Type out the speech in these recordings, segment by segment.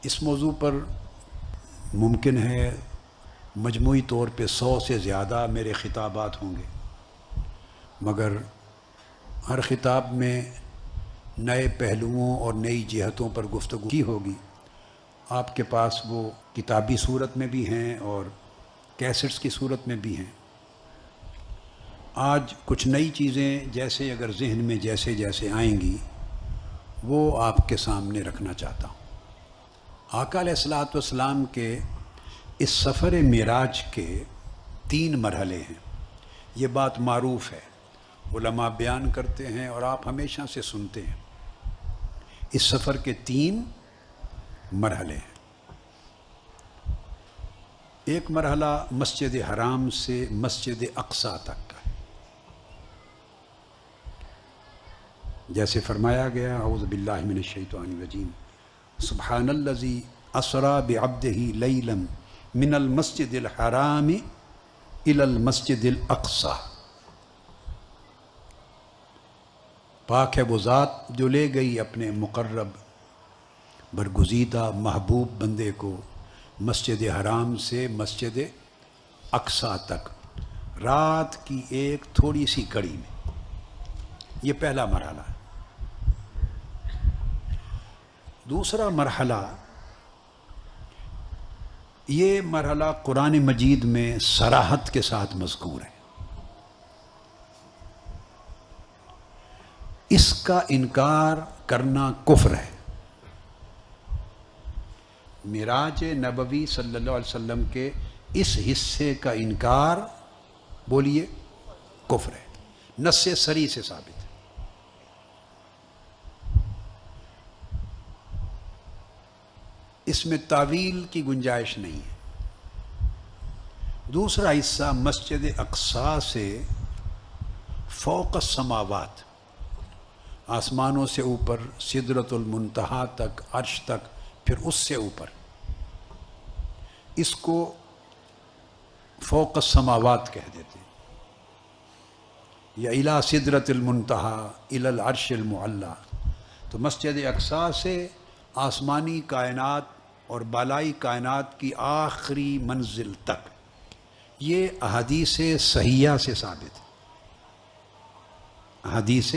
اس موضوع پر ممکن ہے مجموعی طور پہ 100 سے زیادہ میرے خطابات ہوں گے، مگر ہر خطاب میں نئے پہلوؤں اور نئی جہتوں پر گفتگو کی ہوگی۔ آپ کے پاس وہ کتابی صورت میں بھی ہیں اور کیسٹس کی صورت میں بھی ہیں۔ آج کچھ نئی چیزیں جیسے اگر ذہن میں جیسے جیسے آئیں گی وہ آپ کے سامنے رکھنا چاہتا ہوں۔ آقا علیہ الصلوۃ والسلام کے اس سفر معراج کے 3 مرحلے ہیں۔ یہ بات معروف ہے، علماء بیان کرتے ہیں اور آپ ہمیشہ سے سنتے ہیں۔ اس سفر کے 3 مرحلے ہیں۔ ایک مرحلہ مسجد حرام سے مسجد اقصیٰ تک کا ہے، جیسے فرمایا گیا اعوذ باللہ من الشیطان الرجیم سبحان الذی اسری بعبدہ لیلا من المسجد الحرام الی المسجد الاقصیٰ۔ پاک ہے وہ ذات جو لے گئی اپنے مقرب برگزیدہ محبوب بندے کو مسجد حرام سے مسجد اقصیٰ تک رات کی ایک تھوڑی سی کڑی میں۔ یہ پہلا مرحلہ ہے۔ دوسرا مرحلہ، یہ مرحلہ قرآن مجید میں صراحت کے ساتھ مذکور ہے۔ اس کا انکار کرنا کفر ہے۔ معراج نبوی صلی اللہ علیہ وسلم کے اس حصے کا انکار بولیے کفر ہے، نص صریح سے ثابت ہے۔ اس میں تعویل کی گنجائش نہیں ہے۔ دوسرا حصہ مسجد اقصیٰ سے فوق السماوات، آسمانوں سے اوپر سدرۃ المنتہا تک، عرش تک، پھر اس سے اوپر، اس کو فوق السماوات کہہ دیتے ہیں، یا الی سدرۃ المنتہا الی العرش المعلی۔ تو مسجد اقصیٰ سے آسمانی کائنات اور بالائی کائنات کی آخری منزل تک، یہ احادیث صحیحہ سے ثابت ہے، احادیث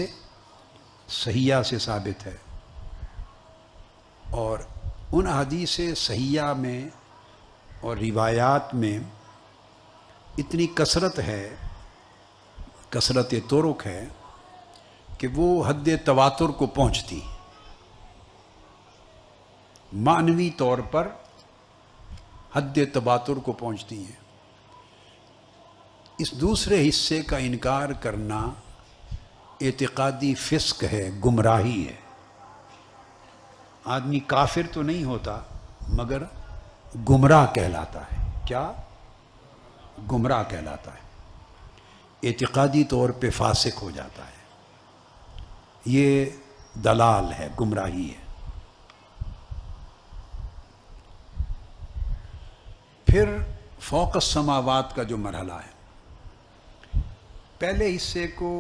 صحیحہ سے ثابت ہے۔ اور ان احادیث صحیحہ میں اور روایات میں اتنی کثرت ہے، کثرت طرق ہے کہ وہ حد تواتر کو پہنچتی، معنوی طور پر حد تواتر کو پہنچتی ہیں۔ اس دوسرے حصے کا انکار کرنا اعتقادی فسق ہے، گمراہی ہے۔ آدمی کافر تو نہیں ہوتا مگر گمراہ کہلاتا ہے۔ کیا؟ گمراہ کہلاتا ہے، اعتقادی طور پہ فاسق ہو جاتا ہے۔ یہ دلال ہے، گمراہی ہے۔ پھر فوق السماوات کا جو مرحلہ ہے، پہلے حصے کو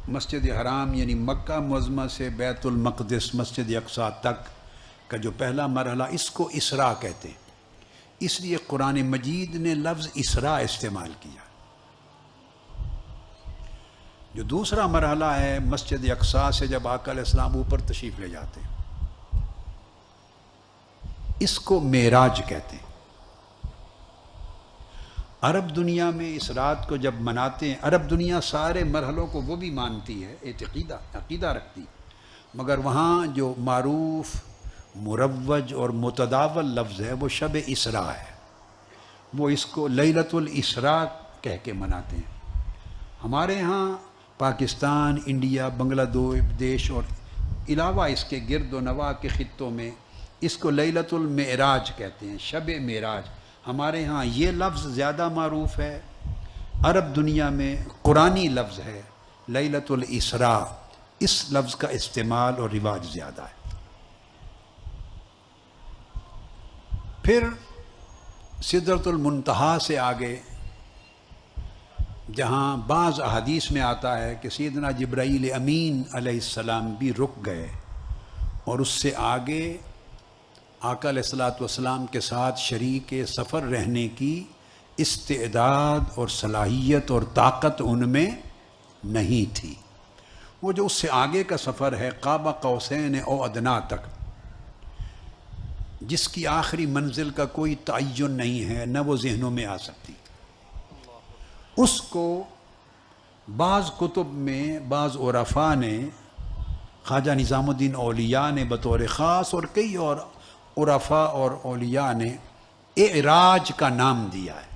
مسجد حرام یعنی مکہ معظمہ سے بیت المقدس مسجد اقصیٰ تک کا جو پہلا مرحلہ، اس کو اسراء کہتے ہیں۔ اس لیے قرآن مجید نے لفظ اسراء استعمال کیا۔ جو دوسرا مرحلہ ہے مسجد اقصیٰ سے جب آقا علیہ السلام اوپر تشریف لے جاتے ہیں، اس کو معراج کہتے ہیں۔ عرب دنیا میں اس رات کو جب مناتے ہیں، عرب دنیا سارے مرحلوں کو وہ بھی مانتی ہے، عقیدہ رکھتی، مگر وہاں جو معروف، مروج اور متداول لفظ ہے وہ شب اسراء ہے۔ وہ اس کو لیلۃ الاسراء کہہ کے مناتے ہیں۔ ہمارے ہاں پاکستان، انڈیا، بنگلہ دیش اور علاوہ اس کے گرد و نواح کے خطوں میں اس کو لیلۃ المعراج کہتے ہیں، شب معراج۔ ہمارے ہاں یہ لفظ زیادہ معروف ہے، عرب دنیا میں قرآنی لفظ ہے لیلۃ الاسراء، اس لفظ کا استعمال اور رواج زیادہ ہے۔ پھر سدرۃ المنتہا سے آگے، جہاں بعض احادیث میں آتا ہے کہ سیدنا جبرائیل امین علیہ السلام بھی رک گئے، اور اس سے آگے آقا علیہ الصلوۃ والسلام کے ساتھ شریک سفر رہنے کی استعداد اور صلاحیت اور طاقت ان میں نہیں تھی۔ وہ جو اس سے آگے کا سفر ہے قاب قوسین او ادنا تک، جس کی آخری منزل کا کوئی تعین نہیں ہے، نہ وہ ذہنوں میں آ سکتی، اس کو بعض کتب میں بعض عرفاء نے، خواجہ نظام الدین اولیاء نے بطور خاص اور کئی اور عرفاء اور اولیاء نے اعراج کا نام دیا ہے۔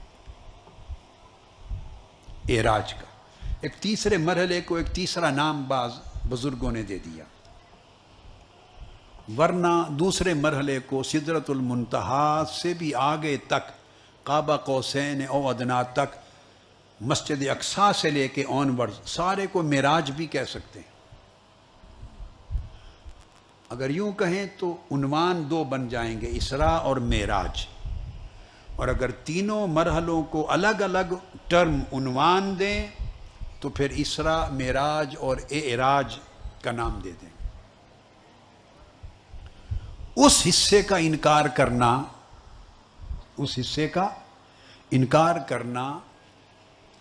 اعراج کا ایک تیسرے مرحلے کو ایک تیسرا نام بعض بزرگوں نے دے دیا، ورنہ دوسرے مرحلے کو سدرۃ المنتہا سے بھی آگے تک، قاب قوسین او ادنا تک، مسجد اقصیٰ سے لے کے آن ورڈ سارے کو معراج بھی کہہ سکتے ہیں۔ اگر یوں کہیں تو عنوان دو بن جائیں گے، اسراء اور معراج، اور اگر تینوں مرحلوں کو الگ الگ ٹرم عنوان دیں تو پھر اسراء، معراج اور اعراج کا نام دے دیں۔ اس حصے کا انکار کرنا، اس حصے کا انکار کرنا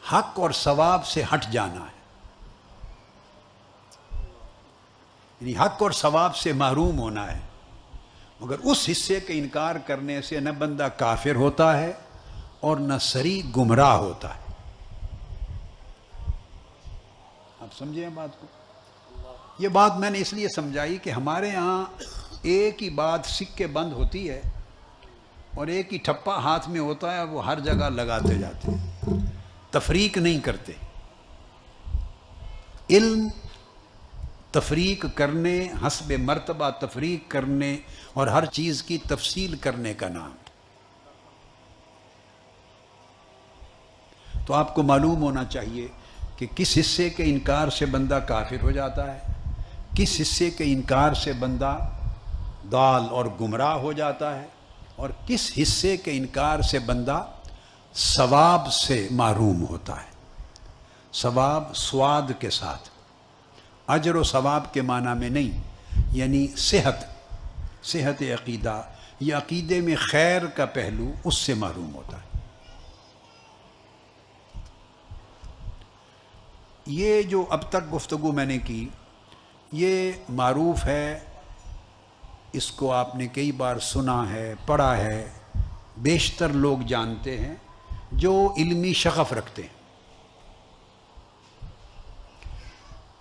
حق اور ثواب سے ہٹ جانا ہے، یعنی حق اور ثواب سے محروم ہونا ہے۔ مگر اس حصے کے انکار کرنے سے نہ بندہ کافر ہوتا ہے اور نہ صریح گمراہ ہوتا ہے۔ آپ سمجھیں بات کو؟ یہ بات میں نے اس لیے سمجھائی کہ ہمارے ہاں ایک ہی بات سکے بند ہوتی ہے اور ایک ہی ٹھپا ہاتھ میں ہوتا ہے، وہ ہر جگہ لگاتے جاتے ہیں، تفریق نہیں کرتے۔ علم تفریق کرنے، حسب مرتبہ تفریق کرنے اور ہر چیز کی تفصیل کرنے کا نام۔ تو آپ کو معلوم ہونا چاہیے کہ کس حصے کے انکار سے بندہ کافر ہو جاتا ہے، کس حصے کے انکار سے بندہ ضال اور گمراہ ہو جاتا ہے، اور کس حصے کے انکار سے بندہ ثواب سے محروم ہوتا ہے۔ ثواب سواد کے ساتھ، اجر و ثواب کے معنی میں نہیں، یعنی صحت عقیدہ یا عقیدے میں خیر کا پہلو، اس سے محروم ہوتا ہے۔ یہ جو اب تک گفتگو میں نے کی، یہ معروف ہے، اس کو آپ نے کئی بار سنا ہے، پڑھا ہے، بیشتر لوگ جانتے ہیں جو علمی شغف رکھتے ہیں۔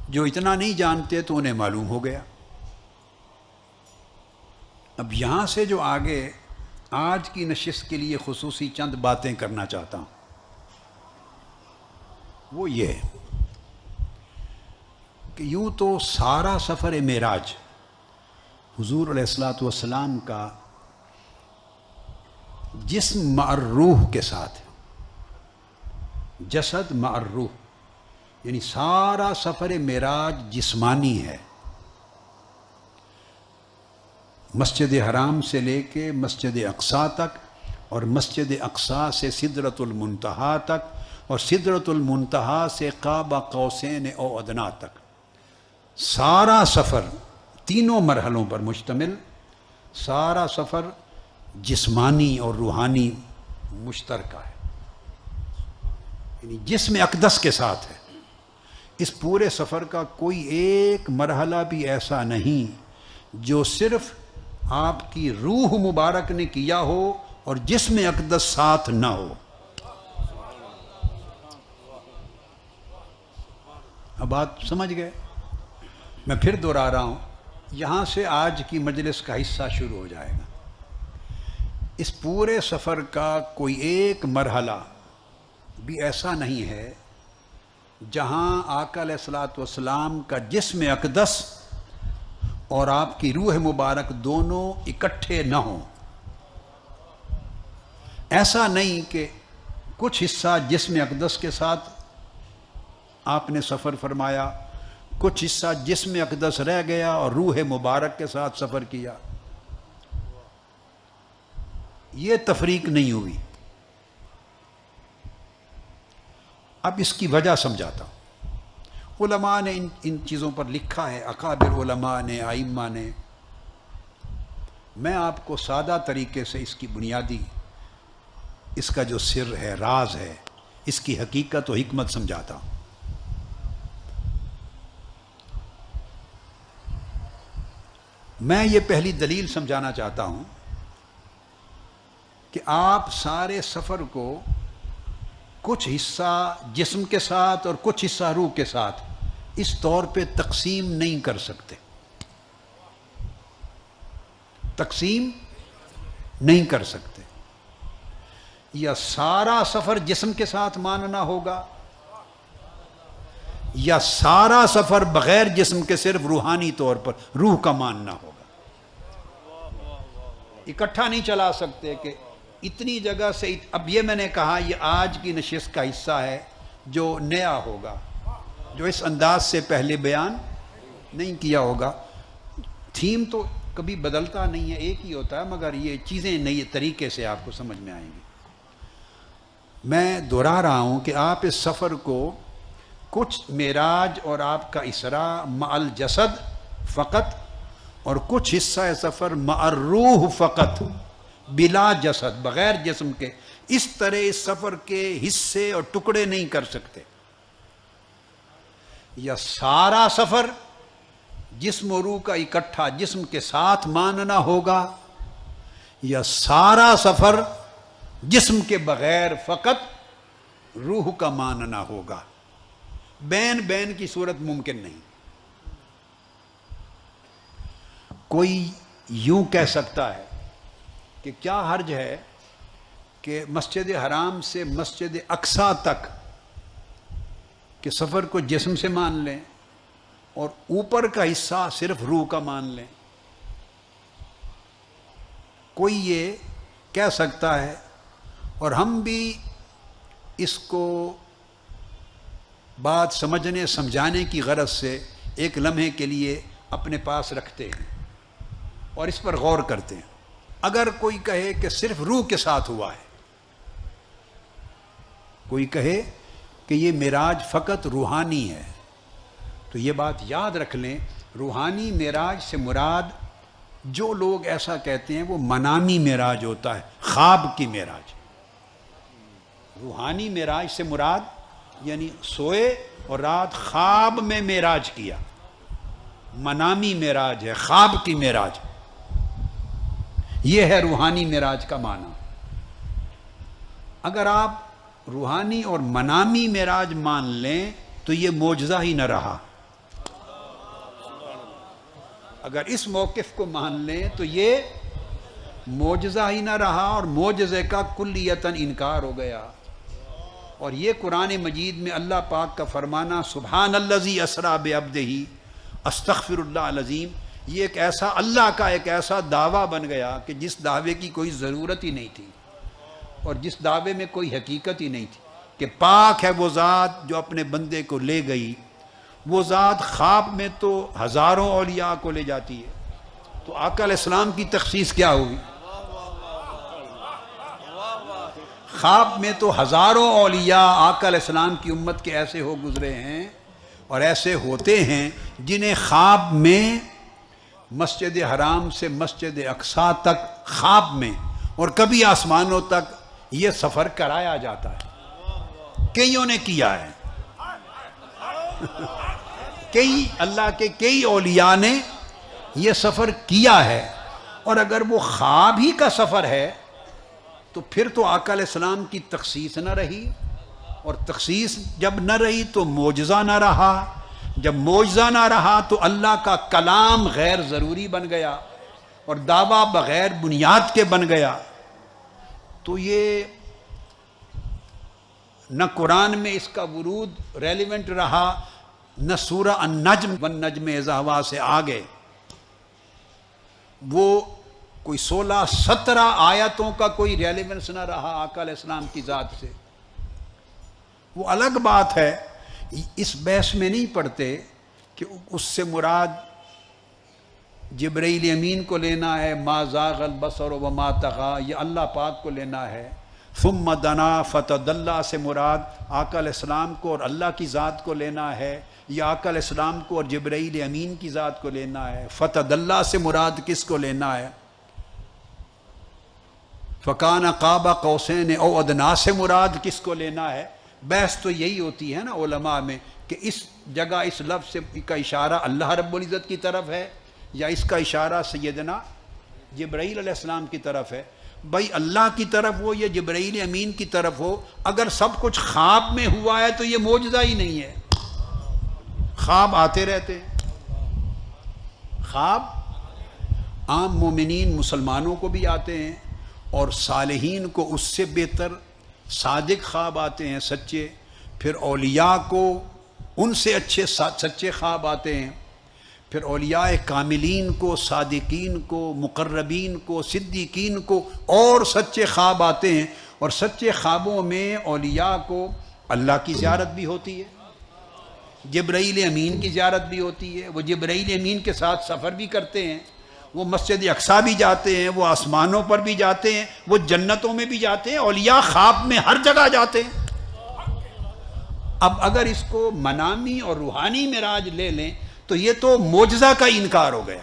جو اتنا نہیں جانتے تو انہیں معلوم ہو گیا۔ اب یہاں سے جو آگے آج کی نشست کے لیے خصوصی چند باتیں کرنا چاہتا ہوں، وہ یہ ہے کہ یوں تو سارا سفر معراج حضور علیہ الصلوۃ والسلام کا جسم مع الروح کے ساتھ، جسد مع الروح، یعنی سارا سفر معراج جسمانی ہے، مسجد حرام سے لے کے مسجد اقصیٰ تک، اور مسجد اقصیٰ سے سدرۃ المنتہا تک، اور سدرۃ المنتہا سے قاب قوسین او ادنا تک، سارا سفر تینوں مرحلوں پر مشتمل، سارا سفر جسمانی اور روحانی مشترکہ ہے، یعنی جسم اقدس کے ساتھ ہے۔ اس پورے سفر کا کوئی ایک مرحلہ بھی ایسا نہیں جو صرف آپ کی روح مبارک نے کیا ہو اور جسم اقدس ساتھ نہ ہو۔ اب بات سمجھ گئے؟ میں پھر دوہرا رہا ہوں، یہاں سے آج کی مجلس کا حصہ شروع ہو جائے گا۔ اس پورے سفر کا کوئی ایک مرحلہ بھی ایسا نہیں ہے جہاں آقا علیہ الصلوۃ والسلام کا جسم اقدس اور آپ کی روح مبارک دونوں اکٹھے نہ ہوں۔ ایسا نہیں کہ کچھ حصہ جسم اقدس کے ساتھ آپ نے سفر فرمایا، کچھ حصہ جسم اقدس رہ گیا اور روح مبارک کے ساتھ سفر کیا، یہ تفریق نہیں ہوئی۔ اب اس کی وجہ سمجھاتا ہوں۔ علماء نے ان چیزوں پر لکھا ہے، اکابر علماء نے، ائمہ نے، میں آپ کو سادہ طریقے سے اس کی بنیادی، اس کا جو سر ہے، راز ہے، اس کی حقیقت و حکمت سمجھاتا ہوں۔ میں یہ پہلی دلیل سمجھانا چاہتا ہوں کہ آپ سارے سفر کو کچھ حصہ جسم کے ساتھ اور کچھ حصہ روح کے ساتھ اس طور پہ تقسیم نہیں کر سکتے، تقسیم نہیں کر سکتے۔ یا سارا سفر جسم کے ساتھ ماننا ہوگا، یا سارا سفر بغیر جسم کے صرف روحانی طور پر روح کا ماننا ہوگا۔ اکٹھا نہیں چلا سکتے کہ اتنی جگہ سے، اب یہ میں نے کہا یہ آج کی نشست کا حصہ ہے جو نیا ہوگا، جو اس انداز سے پہلے بیان نہیں کیا ہوگا۔ تھیم تو کبھی بدلتا نہیں ہے، ایک ہی ہوتا ہے، مگر یہ چیزیں نئے طریقے سے آپ کو سمجھ میں آئیں گی۔ میں دہرا رہا ہوں کہ آپ اس سفر کو کچھ معراج اور آپ کا اسراء مع الجسد فقط، اور کچھ حصہ سفر مع الروح فقط، بلا جسد، بغیر جسم کے، اس طرح اس سفر کے حصے اور ٹکڑے نہیں کر سکتے۔ یا سارا سفر جسم و روح کا اکٹھا جسم کے ساتھ ماننا ہوگا، یا سارا سفر جسم کے بغیر فقط روح کا ماننا ہوگا۔ بین بین کی صورت ممکن نہیں۔ کوئی یوں کہہ سکتا ہے کہ کیا حرج ہے کہ مسجد حرام سے مسجد اقصی تک کہ سفر کو جسم سے مان لیں اور اوپر کا حصہ صرف روح کا مان لیں۔ کوئی یہ کہہ سکتا ہے، اور ہم بھی اس کو بات سمجھنے سمجھانے کی غرض سے ایک لمحے کے لیے اپنے پاس رکھتے ہیں اور اس پر غور کرتے ہیں۔ اگر کوئی کہے کہ صرف روح کے ساتھ ہوا ہے، کوئی کہے کہ یہ معراج فقط روحانی ہے، تو یہ بات یاد رکھ لیں، روحانی معراج سے مراد، جو لوگ ایسا کہتے ہیں وہ منامی معراج ہوتا ہے، خواب کی معراج۔ روحانی معراج سے مراد یعنی سوئے اور رات خواب میں معراج کیا، منامی معراج ہے، خواب کی معراج، یہ ہے روحانی معراج کا معنی۔ اگر آپ روحانی اور منامی معراج مان لیں تو یہ معجزہ ہی نہ رہا۔ اگر اس موقف کو مان لیں تو یہ معجزہ ہی نہ رہا، اور معجزے کا کلیتاً انکار ہو گیا۔ اور یہ قرآن مجید میں اللہ پاک کا فرمانا سبحان الذی اسریٰ بعبدہ استغفر اللہ العظیم، یہ ایک ایسا اللہ کا ایک ایسا دعویٰ بن گیا کہ جس دعوے کی کوئی ضرورت ہی نہیں تھی، اور جس دعوے میں کوئی حقیقت ہی نہیں تھی، کہ پاک ہے وہ ذات جو اپنے بندے کو لے گئی۔ وہ ذات خواب میں تو ہزاروں اولیاء کو لے جاتی ہے، تو آقا علیہ السلام کی تخصیص کیا ہوئی؟ خواب میں تو ہزاروں اولیاء آقا علیہ السلام کی امت کے ایسے ہو گزرے ہیں اور ایسے ہوتے ہیں جنہیں خواب میں مسجد حرام سے مسجد اقصی تک خواب میں اور کبھی آسمانوں تک یہ سفر کرایا جاتا ہے۔ کئیوں نے کیا ہے، کئی اللہ کے کئی اولیاء نے یہ سفر کیا ہے، اور اگر وہ خواب ہی کا سفر ہے تو پھر تو آقا علیہ السلام کی تخصیص نہ رہی، اور تخصیص جب نہ رہی تو معجزہ نہ رہا، جب معجزہ نہ رہا تو اللہ کا کلام غیر ضروری بن گیا اور دعویٰ بغیر بنیاد کے بن گیا۔ تو یہ نہ قرآن میں اس کا ورود ریلیونٹ رہا، نہ سورہ النجم والنجم اذا ہوا سے آگے وہ کوئی 16-17 آیتوں کا کوئی ریلیونس نہ رہا آقا علیہ السلام کی ذات سے۔ وہ الگ بات ہے، اس بحث میں نہیں پڑھتے کہ اس سے مراد جبرائیل امین کو لینا ہے، ما زاغ البصر وما طغی، یہ اللہ پاک کو لینا ہے۔ ثم دنا فتدلی سے مراد آقا علیہ السلام کو اور اللہ کی ذات کو لینا ہے، یا آقا علیہ السلام کو اور جبرائیل امین کی ذات کو لینا ہے۔ فتدلی سے مراد کس کو لینا ہے؟ فکان قاب قوسین او ادنا سے مراد کس کو لینا ہے؟ بحث تو یہی ہوتی ہے نا علماء میں کہ اس جگہ اس لفظ سے کا اشارہ اللہ رب العزت کی طرف ہے یا اس کا اشارہ سیدنا جبرائیل علیہ السلام کی طرف ہے. بھائی اللہ کی طرف ہو یا جبرائیل امین کی طرف ہو، اگر سب کچھ خواب میں ہوا ہے تو یہ معجزہ ہی نہیں ہے. خواب آتے رہتے ہیں. خواب عام مومنین مسلمانوں کو بھی آتے ہیں اور صالحین کو اس سے بہتر صادق خواب آتے ہیں، سچے. پھر اولیاء کو ان سے اچھے سچے خواب آتے ہیں. پھر اولیاء کاملین کو، صادقین کو، مقربین کو، صدیقین کو اور سچے خواب آتے ہیں. اور سچے خوابوں میں اولیاء کو اللہ کی زیارت بھی ہوتی ہے، جبرائیل امین کی زیارت بھی ہوتی ہے، وہ جبرائیل امین کے ساتھ سفر بھی کرتے ہیں، وہ مسجد اقصیٰ بھی جاتے ہیں، وہ آسمانوں پر بھی جاتے ہیں، وہ جنتوں میں بھی جاتے ہیں. اولیاء خواب میں ہر جگہ جاتے ہیں. اب اگر اس کو منامی اور روحانی معراج لے لیں تو یہ تو معجزہ کا انکار ہو گیا.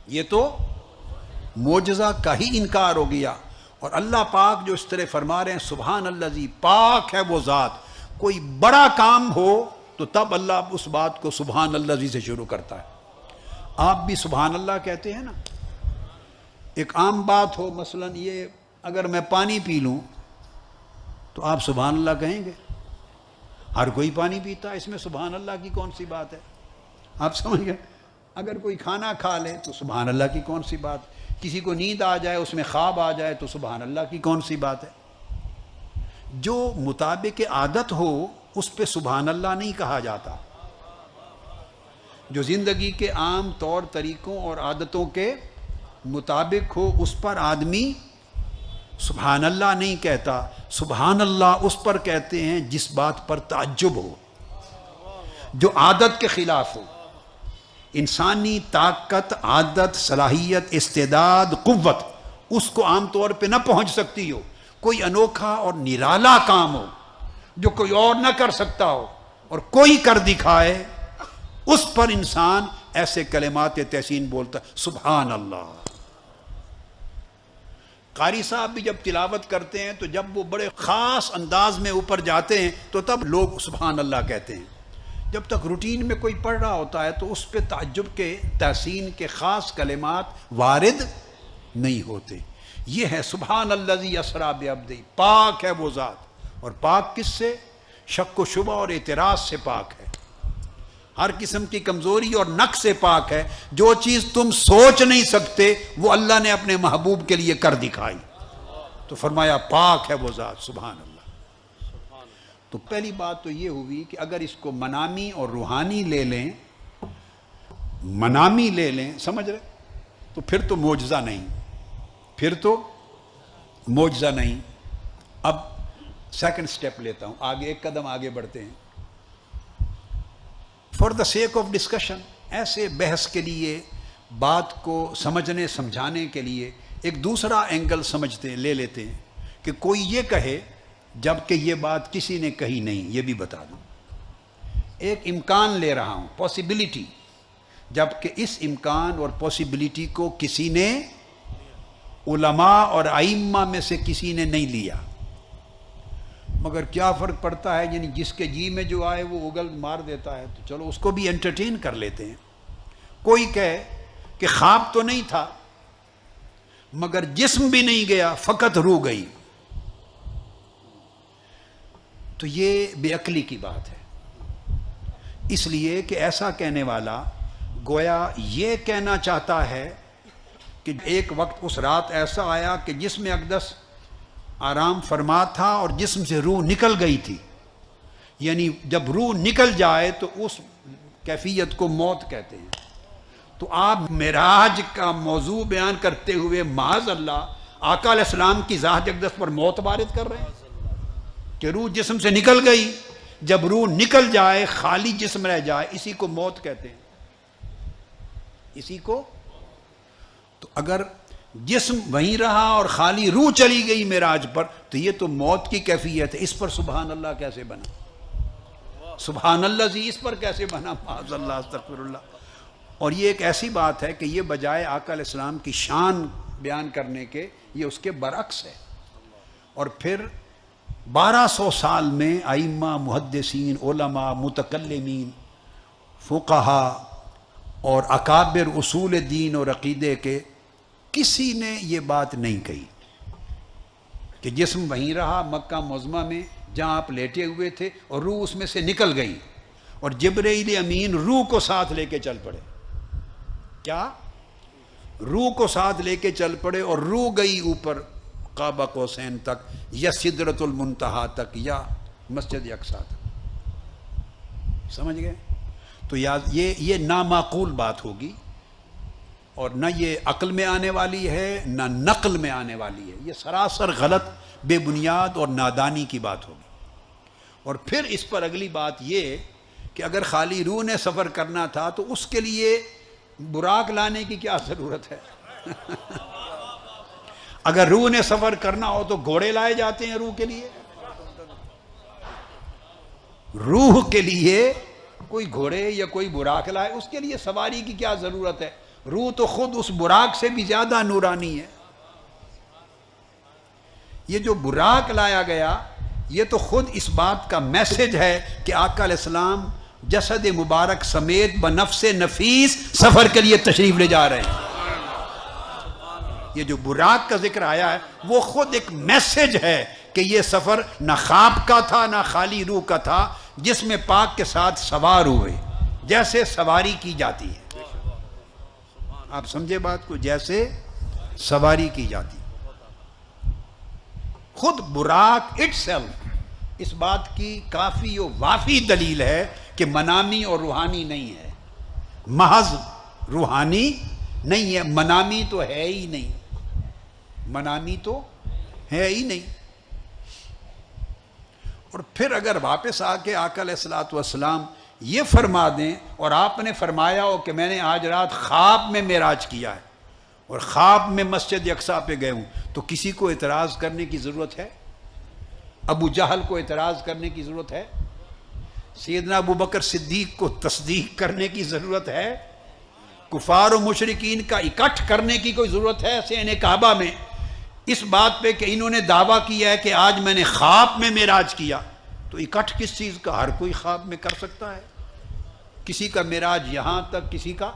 یہ تو معجزہ کا ہی انکار ہو گیا. اور اللہ پاک جو اس طرح فرما رہے ہیں سبحان الذی، پاک ہے وہ ذات. کوئی بڑا کام ہو تو تب اللہ اس بات کو سبحان الذی سے شروع کرتا ہے. آپ بھی سبحان اللہ کہتے ہیں نا. ایک عام بات ہو، مثلا یہ اگر میں پانی پی لوں تو آپ سبحان اللہ کہیں گے؟ ہر کوئی پانی پیتا ہے، اس میں سبحان اللہ کی کون سی بات ہے؟ آپ سمجھ گئے. اگر کوئی کھانا کھا لے تو سبحان اللہ کی کون سی بات؟ کسی کو نیند آ جائے، اس میں خواب آ جائے تو سبحان اللہ کی کون سی بات ہے؟ جو مطابق عادت ہو اس پہ سبحان اللہ نہیں کہا جاتا. جو زندگی کے عام طور طریقوں اور عادتوں کے مطابق ہو اس پر آدمی سبحان اللہ نہیں کہتا. سبحان اللہ اس پر کہتے ہیں جس بات پر تعجب ہو، جو عادت کے خلاف ہو. انسانی طاقت، عادت، صلاحیت، استعداد، قوت اس کو عام طور پہ نہ پہنچ سکتی ہو. کوئی انوکھا اور نرالا کام ہو جو کوئی اور نہ کر سکتا ہو اور کوئی کر دکھائے، اس پر انسان ایسے کلمات تحسین بولتا ہے سبحان اللہ. قاری صاحب بھی جب تلاوت کرتے ہیں تو جب وہ بڑے خاص انداز میں اوپر جاتے ہیں تو تب لوگ سبحان اللہ کہتے ہیں. جب تک روٹین میں کوئی پڑھ رہا ہوتا ہے تو اس پہ تعجب کے، تحسین کے خاص کلمات وارد نہیں ہوتے. یہ ہے سبحان الذی اسریٰ بعبدہ، پاک ہے وہ ذات. اور پاک کس سے؟ شک و شبہ اور اعتراض سے پاک ہے. ہر قسم کی کمزوری اور نقص سے پاک ہے. جو چیز تم سوچ نہیں سکتے وہ اللہ نے اپنے محبوب کے لیے کر دکھائی. تو فرمایا پاک ہے وہ ذات سبحان اللہ. تو پہلی بات تو یہ ہوئی کہ اگر اس کو منامی اور روحانی لے لیں، منامی لے لیں، سمجھ رہے، تو پھر تو معجزہ نہیں، پھر تو معجزہ نہیں. اب سیکنڈ سٹیپ لیتا ہوں، آگے ایک قدم آگے بڑھتے ہیں. For the sake of discussion, ایسے بحث کے لیے، بات کو سمجھنے سمجھانے کے لیے ایک دوسرا اینگل سمجھتے لے لیتے ہیں کہ کوئی یہ کہے جبکہ یہ بات کسی نے کہی نہیں. یہ بھی بتا دوں، ایک امکان لے رہا ہوں، پاسبلٹی، جبکہ اس امکان اور پاسبلٹی کو کسی نے، علماء اور ائمہ میں سے کسی نے نہیں لیا. مگر کیا فرق پڑتا ہے، یعنی جس کے جی میں جو آئے وہ اگل مار دیتا ہے، تو چلو اس کو بھی انٹرٹین کر لیتے ہیں. کوئی کہے کہ خواب تو نہیں تھا مگر جسم بھی نہیں گیا، فقط روح گئی، تو یہ بے عقلی کی بات ہے. اس لیے کہ ایسا کہنے والا گویا یہ کہنا چاہتا ہے کہ ایک وقت اس رات ایسا آیا کہ جسم اقدس آرام فرما تھا اور جسم سے روح نکل گئی تھی. یعنی جب روح نکل جائے تو اس کیفیت کو موت کہتے ہیں. تو آپ معراج کا موضوع بیان کرتے ہوئے معاذ اللہ آقا علیہ السلام کی ذات اقدس پر موت وارد کر رہے ہیں کہ روح جسم سے نکل گئی. جب روح نکل جائے، خالی جسم رہ جائے، اسی کو موت کہتے ہیں. اسی کو، تو اگر جسم وہیں رہا اور خالی روح چلی گئی معراج پر تو یہ تو موت کی کیفیت ہے. اس پر سبحان اللہ کیسے بنا؟ سبحان اللہ زی اس پر کیسے بنا؟ معاذ اللہ، استغفر اللہ. اور یہ ایک ایسی بات ہے کہ یہ بجائے آقا علیہ السلام کی شان بیان کرنے کے، یہ اس کے برعکس ہے۔ اور پھر 1200 سال میں ائمہ، محدثین، علماء، متکلمین، فقہا اور اکابر اصول دین اور عقیدے کے کسی نے یہ بات نہیں کہی کہ جسم وہیں رہا مکہ معظمہ میں جہاں آپ لیٹے ہوئے تھے اور روح اس میں سے نکل گئی اور جبرائیل امین روح کو ساتھ لے کے چل پڑے۔ کیا؟ روح کو ساتھ لے کے چل پڑے اور روح گئی اوپر قاب قوسین تک یا سدرۃ المنتہا تک یا مسجد اقصیٰ تک۔ سمجھ گئے؟ تو یہ نامعقول بات ہوگی اور نہ یہ عقل میں آنے والی ہے نہ نقل میں آنے والی ہے، یہ سراسر غلط، بے بنیاد اور نادانی کی بات ہوگی۔ اور پھر اس پر اگلی بات یہ کہ اگر خالی روح نے سفر کرنا تھا تو اس کے لیے براق لانے کی کیا ضرورت ہے؟ اگر روح نے سفر کرنا ہو تو گھوڑے لائے جاتے ہیں روح کے لیے؟ روح کے لیے کوئی گھوڑے یا کوئی براق لائے، اس کے لیے سواری کی کیا ضرورت ہے؟ روح تو خود اس براق سے بھی زیادہ نورانی ہے۔ یہ جو براق لایا گیا یہ تو خود اس بات کا میسج ہے کہ آقا علیہ السلام جسد مبارک سمیت بنفس نفیس سفر کے لیے تشریف لے جا رہے ہیں۔ یہ جو براق کا ذکر آیا ہے وہ خود ایک میسج ہے کہ یہ سفر نہ خواب کا تھا نہ خالی روح کا تھا، جس میں پاک کے ساتھ سوار ہوئے جیسے سواری کی جاتی ہے۔ آپ سمجھے بات کو؟ جیسے سواری کی جاتی۔ خود براق اٹسیلف اس بات کی کافی و وافی دلیل ہے کہ منامی اور روحانی نہیں ہے، محض روحانی نہیں ہے، منامی تو ہے ہی نہیں، منامی تو ہے ہی نہیں۔ اور پھر اگر واپس آ کے آقا علیہ الصلوۃ والسلام یہ فرما دیں اور آپ نے فرمایا ہو کہ میں نے آج رات خواب میں معراج کیا ہے اور خواب میں مسجد اقصیٰ پہ گئے ہوں، تو کسی کو اعتراض کرنے کی ضرورت ہے؟ ابو جہل کو اعتراض کرنے کی ضرورت ہے؟ سیدنا ابو بکر صدیق کو تصدیق کرنے کی ضرورت ہے؟ کفار و مشرکین کا اکٹھ کرنے کی کوئی ضرورت ہے سین کعبہ میں اس بات پہ کہ انہوں نے دعویٰ کیا ہے کہ آج میں نے خواب میں معراج کیا؟ تو اکٹھ کس چیز کا؟ ہر کوئی خواب میں کر سکتا ہے، کسی کا معراج یہاں تک، کسی کا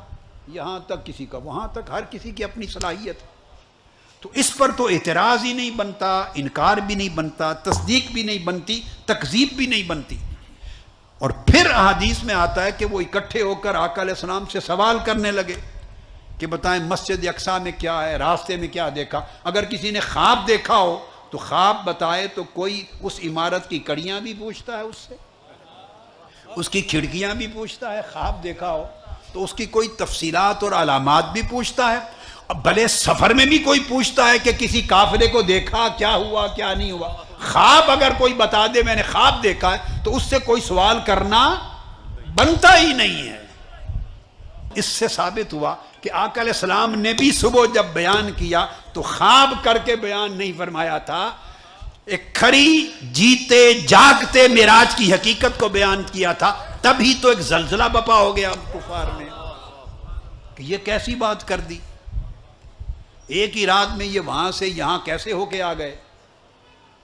یہاں تک، کسی کا وہاں تک، ہر کسی کی اپنی صلاحیت ہے۔ تو اس پر تو اعتراض ہی نہیں بنتا، انکار بھی نہیں بنتا، تصدیق بھی نہیں بنتی، تکذیب بھی نہیں بنتی۔ اور پھر احادیث میں آتا ہے کہ وہ اکٹھے ہو کر آقا علیہ السلام سے سوال کرنے لگے کہ بتائیں مسجد اقصیٰ میں کیا ہے، راستے میں کیا دیکھا؟ اگر کسی نے خواب دیکھا ہو تو خواب بتائے تو کوئی اس عمارت کی کڑیاں بھی پوچھتا ہے، اس سے اس کی کھڑکیاں بھی پوچھتا ہے۔ خواب دیکھا ہو تو اس کی کوئی تفصیلات اور علامات بھی پوچھتا ہے۔ اب بھلے سفر میں بھی کوئی پوچھتا ہے کہ کسی کافرے کو دیکھا، کیا ہوا کیا نہیں ہوا۔ خواب اگر کوئی بتا دے میں نے خواب دیکھا ہے تو اس سے کوئی سوال کرنا بنتا ہی نہیں ہے۔ اس سے ثابت ہوا کہ آقا علیہ السلام نے بھی صبح جب بیان کیا تو خواب کر کے بیان نہیں فرمایا تھا، ایک کھری جیتے جاگتے معراج کی حقیقت کو بیان کیا تھا۔ تب ہی تو ایک زلزلہ بپا ہو گیا کفار میں کہ یہ کیسی بات کر دی، ایک ہی رات میں یہ وہاں سے یہاں کیسے ہو کے آ گئے؟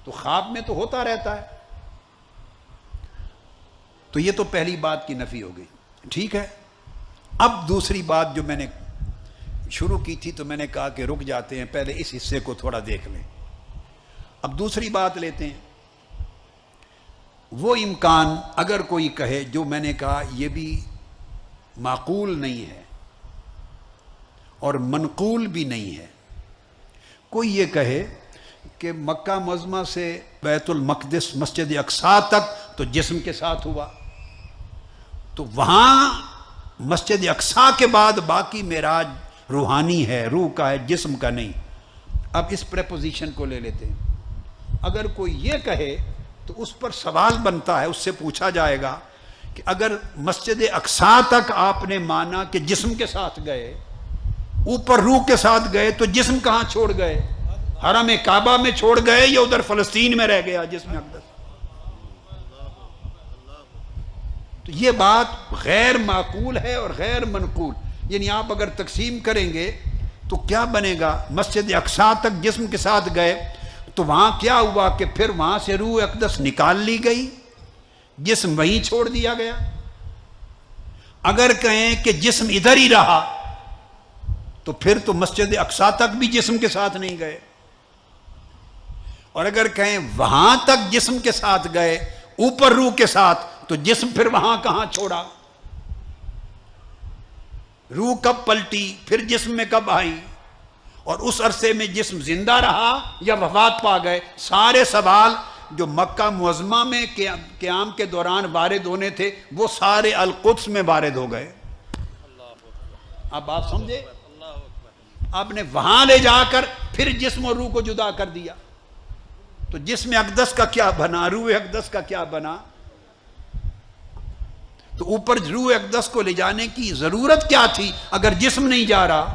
تو خواب میں تو ہوتا رہتا ہے۔ تو یہ تو پہلی بات کی نفی ہو گئی، ٹھیک ہے۔ اب دوسری بات جو میں نے شروع کی تھی تو میں نے کہا کہ رک جاتے ہیں، پہلے اس حصے کو تھوڑا دیکھ لیں۔ اب دوسری بات لیتے ہیں، وہ امکان اگر کوئی کہے جو میں نے کہا یہ بھی معقول نہیں ہے اور منقول بھی نہیں ہے، کوئی یہ کہے کہ مکہ معظمہ سے بیت المقدس مسجد اقصیٰ تک تو جسم کے ساتھ ہوا، تو وہاں مسجد اقصیٰ کے بعد باقی معراج روحانی ہے، روح کا ہے، جسم کا نہیں۔ اب اس پریپوزیشن کو لے لیتے ہیں۔ اگر کوئی یہ کہے تو اس پر سوال بنتا ہے، اس سے پوچھا جائے گا کہ اگر مسجد اقصیٰ تک آپ نے مانا کہ جسم کے ساتھ گئے، اوپر روح کے ساتھ گئے، تو جسم کہاں چھوڑ گئے؟ حرم کعبہ میں چھوڑ گئے یا ادھر فلسطین میں رہ گیا جسم اقدس؟ تو یہ بات غیر معقول ہے اور غیر منقول۔ یعنی آپ اگر تقسیم کریں گے تو کیا بنے گا؟ مسجد اقصیٰ تک جسم کے ساتھ گئے تو وہاں کیا ہوا کہ پھر وہاں سے روح اقدس نکال لی گئی، جسم وہیں چھوڑ دیا گیا۔ اگر کہیں کہ جسم ادھر ہی رہا تو پھر تو مسجد اقصیٰ تک بھی جسم کے ساتھ نہیں گئے، اور اگر کہیں وہاں تک جسم کے ساتھ گئے اوپر روح کے ساتھ تو جسم پھر وہاں کہاں چھوڑا؟ روح کب پلٹی، پھر جسم میں کب آئی، اور اس عرصے میں جسم زندہ رہا یا وفات پا گئے؟ سارے سوال جو مکہ معظمہ میں قیام کے دوران وارد ہونے تھے وہ سارے القدس میں وارد ہو گئے۔ آپ بات سمجھے؟ آپ نے وہاں لے جا کر پھر جسم اور روح کو جدا کر دیا، تو جسم اقدس کا کیا بنا، روح اقدس کا کیا بنا؟ تو اوپر روح اقدس کو لے جانے کی ضرورت کیا تھی اگر جسم نہیں جا رہا؟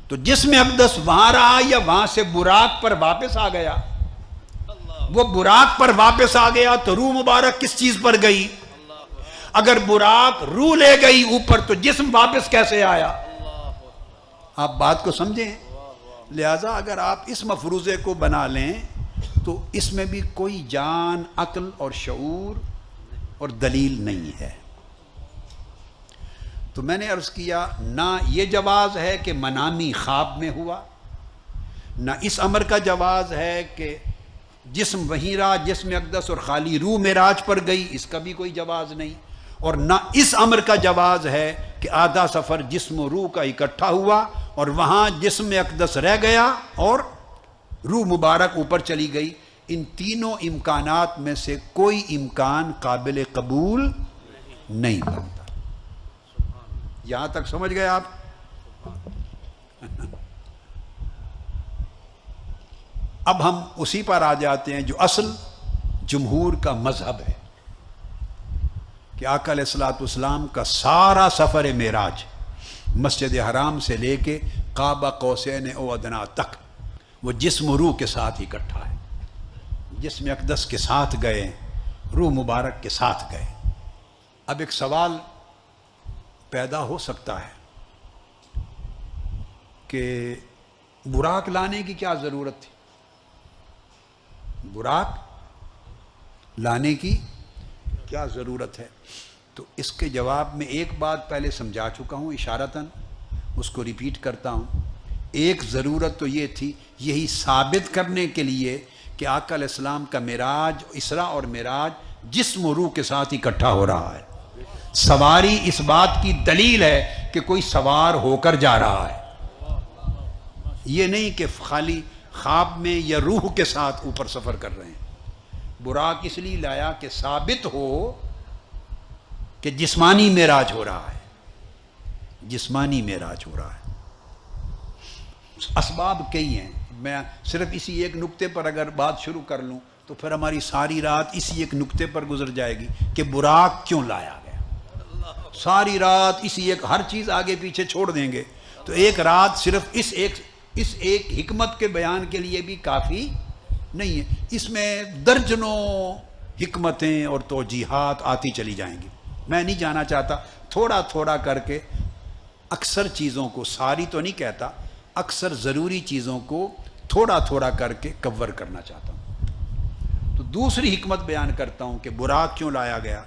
تو جسم اقدس وہاں رہا یا وہاں سے براق پر واپس آ گیا؟ وہ براق پر واپس آ گیا تو روح مبارک کس چیز پر گئی؟ اگر براق روح لے گئی اوپر تو جسم واپس کیسے آیا؟ آپ بات کو سمجھیں۔ لہذا اگر آپ اس مفروضے کو بنا لیں تو اس میں بھی کوئی جان، عقل اور شعور اور دلیل نہیں ہے۔ تو میں نے عرض کیا نہ یہ جواز ہے کہ منامی خواب میں ہوا، نہ اس امر کا جواز ہے کہ جسم وہیں رہا، جسم اقدس اور خالی روح معراج پر گئی، اس کا بھی کوئی جواز نہیں، اور نہ اس امر کا جواز ہے کہ آدھا سفر جسم و روح کا اکٹھا ہوا اور وہاں جسم اقدس رہ گیا اور روح مبارک اوپر چلی گئی۔ ان تینوں امکانات میں سے کوئی امکان قابل قبول نہیں بنتا۔ یہاں تک سمجھ گئے آپ؟ اب ہم اسی پر آ جاتے ہیں جو اصل جمہور کا مذہب ہے کہ آقا علیہ الصلوۃ والسلام کا سارا سفر معراج مسجد حرام سے لے کے قاب قوسین او ادنا تک وہ جسم و روح کے ساتھ اکٹھا ہے۔ جسم اقدس کے ساتھ گئے، روح مبارک کے ساتھ گئے۔ اب ایک سوال پیدا ہو سکتا ہے کہ براق لانے کی کیا ضرورت تھی؟ براق لانے کی کیا ضرورت ہے؟ تو اس کے جواب میں ایک بات پہلے سمجھا چکا ہوں اشارتاً، اس کو ریپیٹ کرتا ہوں۔ ایک ضرورت تو یہ تھی یہی ثابت کرنے کے لیے کہ آقا علیہ السلام کا معراج، اسراء اور معراج جسم و روح کے ساتھ اکٹھا ہو رہا ہے۔ سواری اس بات کی دلیل ہے کہ کوئی سوار ہو کر جا رہا ہے، یہ نہیں کہ خالی خواب میں یا روح کے ساتھ اوپر سفر کر رہے ہیں۔ براق اس لیے لایا کہ ثابت ہو کہ جسمانی معراج ہو رہا ہے، جسمانی معراج ہو رہا ہے۔ اسباب کئی ہیں، میں صرف اسی ایک نقطے پر اگر بات شروع کر لوں تو پھر ہماری ساری رات اسی ایک نقطے پر گزر جائے گی کہ براق کیوں لایا گیا۔ ساری رات اسی ایک، ہر چیز آگے پیچھے چھوڑ دیں گے تو ایک رات صرف اس ایک حکمت کے بیان کے لیے بھی کافی نہیں ہے۔ اس میں درجنوں حکمتیں اور توجیحات آتی چلی جائیں گی۔ میں نہیں جانا چاہتا، تھوڑا تھوڑا کر کے اکثر چیزوں کو، ساری تو نہیں کہتا، اکثر ضروری چیزوں کو تھوڑا تھوڑا کر کے کور کرنا چاہتا ہوں۔ تو دوسری حکمت بیان کرتا ہوں کہ براق کیوں لایا گیا۔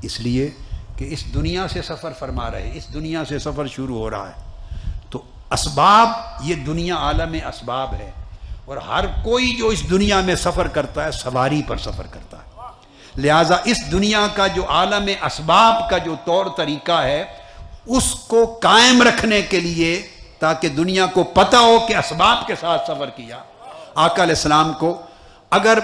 اس لیے کہ اس دنیا سے سفر فرما رہے، اس دنیا سے سفر شروع ہو رہا ہے تو اسباب، یہ دنیا عالم اسباب ہے، اور ہر کوئی جو اس دنیا میں سفر کرتا ہے سواری پر سفر کرتا ہے۔ لہٰذا اس دنیا کا جو عالم اسباب کا جو طور طریقہ ہے اس کو قائم رکھنے کے لیے، تاکہ دنیا کو پتہ ہو کہ اسباب کے ساتھ سفر کیا۔ آقا علیہ السلام کو اگر